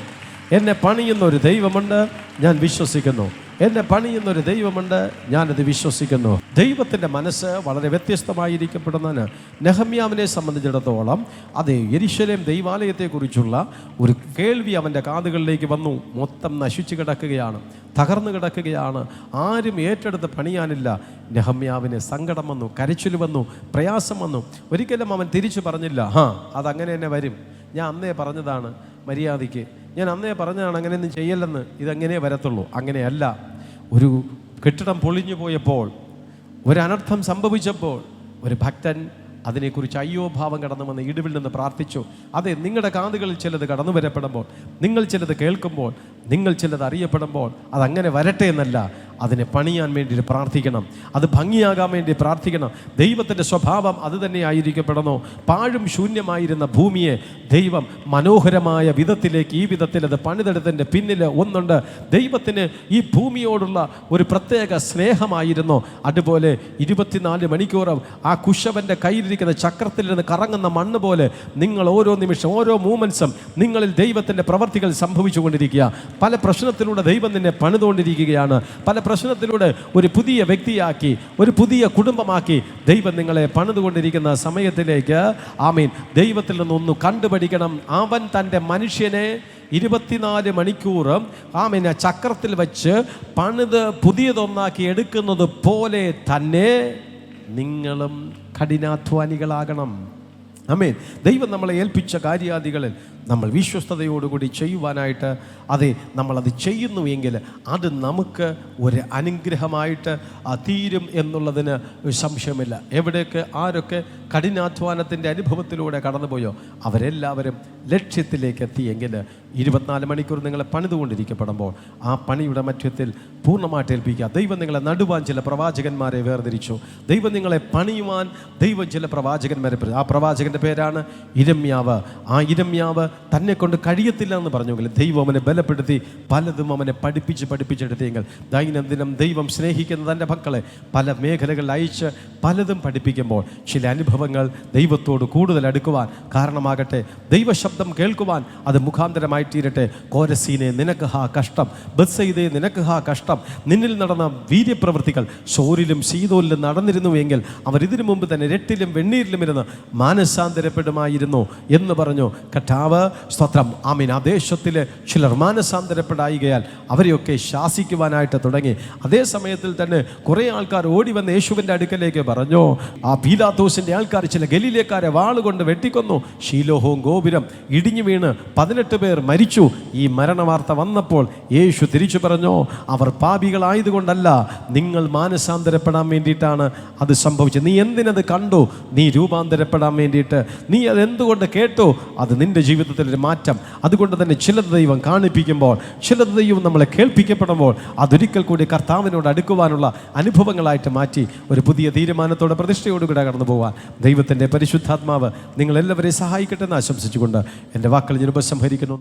A: എന്നെ പണിയുന്ന ഒരു ദൈവമുണ്ട്, ഞാൻ വിശ്വസിക്കുന്നു. എന്നെ പണിയുന്ന ഒരു ദൈവമുണ്ട്, ഞാനത് വിശ്വസിക്കുന്നു. ദൈവത്തിൻ്റെ മനസ്സ് വളരെ വ്യത്യസ്തമായിരിക്കപ്പെടുന്നതിന് നെഹമ്യാവിനെ സംബന്ധിച്ചിടത്തോളം അതേ യെരൂശലേം ദൈവാലയത്തെക്കുറിച്ചുള്ള ഒരു കേൾവി അവൻ്റെ കാതുകളിലേക്ക് വന്നു. മൊത്തം നശിച്ചു കിടക്കുകയാണ്, തകർന്നു കിടക്കുകയാണ്, ആരും ഏറ്റെടുത്ത് പണിയാനില്ല. നെഹമ്യാവിന് സങ്കടം വന്നു, കരച്ചിൽ വന്നു, പ്രയാസം വന്നു. ഒരിക്കലും അവൻ തിരിച്ചു പറഞ്ഞില്ല, അതങ്ങനെ തന്നെ വരും, ഞാൻ അന്നേ പറഞ്ഞതാണ് മര്യാദയ്ക്ക്, ഞാൻ അന്നേ പറഞ്ഞതാണ് അങ്ങനെയൊന്നും ചെയ്യല്ലെന്ന്, ഇതെങ്ങനെ വരത്തുള്ളൂ. അങ്ങനെയല്ല. ഒരു കെട്ടിടം പൊളിഞ്ഞു പോയപ്പോൾ, ഒരനർത്ഥം സംഭവിച്ചപ്പോൾ ഒരു ഭക്തൻ അതിനെക്കുറിച്ച് അയ്യോ ഭാവം കടന്നു വന്ന് ഇടിവിൽ നിന്ന് പ്രാർത്ഥിച്ചു. അതെ, നിങ്ങളുടെ കാതുകളിൽ ചിലത് കടന്നു വരപ്പെടുമ്പോൾ, നിങ്ങൾ ചിലത് കേൾക്കുമ്പോൾ, നിങ്ങൾ ചിലത് അറിയപ്പെടുമ്പോൾ അതങ്ങനെ വരട്ടെ എന്നല്ല, അതിനെ പണിയാൻ വേണ്ടി പ്രാർത്ഥിക്കണം, അത് ഭംഗിയാകാൻ വേണ്ടി പ്രാർത്ഥിക്കണം. ദൈവത്തിൻ്റെ സ്വഭാവം അത് തന്നെ ആയിരിക്കപ്പെടുന്നു. പാഴും ശൂന്യമായിരുന്ന ഭൂമിയെ ദൈവം മനോഹരമായ വിധത്തിലേക്ക്, ഈ വിധത്തിൽ അത് പണിതെടുത്തതിൻ്റെ പിന്നിൽ ഒന്നുണ്ട്. ദൈവത്തിന് ഈ ഭൂമിയോടുള്ള ഒരു പ്രത്യേക സ്നേഹമായിരുന്നു. അതുപോലെ 24 മണിക്കൂറും ആ കുശവൻ്റെ കയ്യിലിരിക്കുന്ന ചക്രത്തിൽ നിന്ന് കറങ്ങുന്ന മണ്ണ് പോലെ നിങ്ങൾ ഓരോ നിമിഷം, ഓരോ മൂമെൻസും നിങ്ങളിൽ ദൈവത്തിൻ്റെ പ്രവർത്തികൾ സംഭവിച്ചു കൊണ്ടിരിക്കുക. പല പ്രശ്നത്തിലൂടെ ദൈവം നിന്നെ പണിതുകൊണ്ടിരിക്കുകയാണ്. പല പ്രശ്നത്തിലൂടെ ഒരു പുതിയ വ്യക്തിയാക്കി, ഒരു പുതിയ കുടുംബമാക്കി ദൈവം നിങ്ങളെ പണിതുകൊണ്ടിരിക്കുന്ന സമയത്തിലേക്ക് ആമീൻ ദൈവത്തിൽ നിന്നൊന്ന് കണ്ടുപഠിക്കണം. അവൻ തൻ്റെ മനുഷ്യനെ 24 മണിക്കൂറും ആമീൻ ചക്രത്തിൽ വെച്ച് പണിത് പുതിയതൊന്നാക്കി എടുക്കുന്നത് പോലെ തന്നെ നിങ്ങളും കഠിനാധ്വാനികളാകണം. ആമേൻ. ദൈവം നമ്മളെ ഏൽപ്പിച്ച കാര്യാദികളിൽ നമ്മൾ വിശ്വസ്തയോടുകൂടി ചെയ്യുവാനായിട്ട്, അതെ, നമ്മളത് ചെയ്യുന്നു എങ്കിൽ അത് നമുക്ക് ഒരു അനുഗ്രഹമായിട്ട് തീരും എന്നുള്ളതിന് സംശയമില്ല. എവിടെയൊക്കെ ആരൊക്കെ കഠിനാധ്വാനത്തിൻ്റെ അനുഭവത്തിലൂടെ കടന്നുപോയോ അവരെല്ലാവരും ലക്ഷ്യത്തിലേക്ക് എത്തിയെങ്കിൽ 24 മണിക്കൂർ നിങ്ങളെ പണിതുകൊണ്ടിരിക്കപ്പെടുമ്പോൾ ആ പണിയുടെ മധ്യത്തിൽ പൂർണ്ണമായിട്ട് ഏൽപ്പിക്കുക. ദൈവം നിങ്ങളെ നടുവാൻ ചില പ്രവാചകന്മാരെ വേർതിരിച്ചു. ദൈവം നിങ്ങളെ പണിയുവാൻ ദൈവം ചില പ്രവാചകന്മാരെ, ആ പ്രവാചകൻ്റെ പേരാണ് ഇരമ്യാവ്. ആ ഇരമ്യാവ് തന്നെ കൊണ്ട് കഴിയത്തില്ല എന്ന് പറഞ്ഞെങ്കിൽ ദൈവം അവനെ ബലപ്പെടുത്തി പലതും അവനെ പഠിപ്പിച്ചെടുത്തെങ്കിൽ ദൈനംദിനം ദൈവം സ്നേഹിക്കുന്ന തൻ്റെ മക്കളെ പല മേഖലകളിൽ അയച്ച് പലതും പഠിപ്പിക്കുമ്പോൾ ചില അനുഭവങ്ങൾ ദൈവത്തോട് കൂടുതൽ അടുക്കുവാൻ കാരണമാകട്ടെ. ദൈവശബ്ദം കേൾക്കുവാൻ അത് മുഖാന്തരമായി തീരട്ടെ. കോരസീനെ നിനക്ക് ഹാ കഷ്ടം, ബത്സയിദേ നിനക്ക് ഹാ കഷ്ടം. നിന്നിൽ നടന്ന വീര്യപ്രവൃത്തികൾ സോരിലും സീതോലിലും നടന്നിരുന്നുവെങ്കിൽ അവർ ഇതിനു മുമ്പ് തന്നെ രട്ടിലും വെണ്ണീരിലും ഇരുന്ന് മാനസാന്തരപ്പെടുമായിരുന്നു എന്ന് പറഞ്ഞു കർത്താവ്. സ്തോത്രം. ആമീൻ. ആ ദേശത്തിൽ ചിലർ മാനസാന്തരപ്പെടായികയാൽ അവരെയൊക്കെ ശാസിക്കുവാനായിട്ട് തുടങ്ങി. അതേ സമയത്തിൽ തന്നെ കുറേ ആൾക്കാർ ഓടി വന്ന് യേശുവിൻ്റെ അടുക്കലേക്ക് പറഞ്ഞു, ആ പീലാത്തോസിൻ്റെ ആൾക്കാർ ചില ഗലീലക്കാരെ വാളുകൊണ്ട് വെട്ടിക്കൊന്നു. ശീലോഹവും ഗോപുരം ഇടിഞ്ഞു വീണ് 18 പേർ മരിച്ചു. ഈ മരണവാർത്ത വന്നപ്പോൾ യേശു തിരിച്ചു പറഞ്ഞു, അവർ പാപികളായതുകൊണ്ടല്ല, നിങ്ങൾ മാനസാന്തരപ്പെടാൻ വേണ്ടിയിട്ടാണ് അത് സംഭവിച്ചത്. നീ എന്തിനത് കണ്ടു? നീ രൂപാന്തരപ്പെടാൻ വേണ്ടിയിട്ട്. നീ അതെന്തുകൊണ്ട് കേട്ടു? അത് നിൻ്റെ ജീവിതത്തിലൊരു മാറ്റം. അതുകൊണ്ട് തന്നെ ചിലത് ദൈവം കാണിപ്പിക്കുമ്പോൾ, ചിലത് ദൈവം നമ്മളെ കേൾപ്പിക്കപ്പെടുമ്പോൾ അതൊരിക്കൽ കൂടി കർത്താവിനോട് അടുക്കുവാനുള്ള അനുഭവങ്ങളായിട്ട് മാറ്റി ഒരു പുതിയ തീരുമാനത്തോടെ പ്രതിഷ്ഠയോടുകൂടെ കടന്നു പോകാൻ ദൈവത്തിൻ്റെ പരിശുദ്ധാത്മാവ് നിങ്ങളെല്ലാവരെയും സഹായിക്കട്ടെ എന്ന് ആശംസിച്ചുകൊണ്ട് എൻ്റെ വാക്കുകൾ ഞാൻ ഉപസംഹരിക്കുന്നു.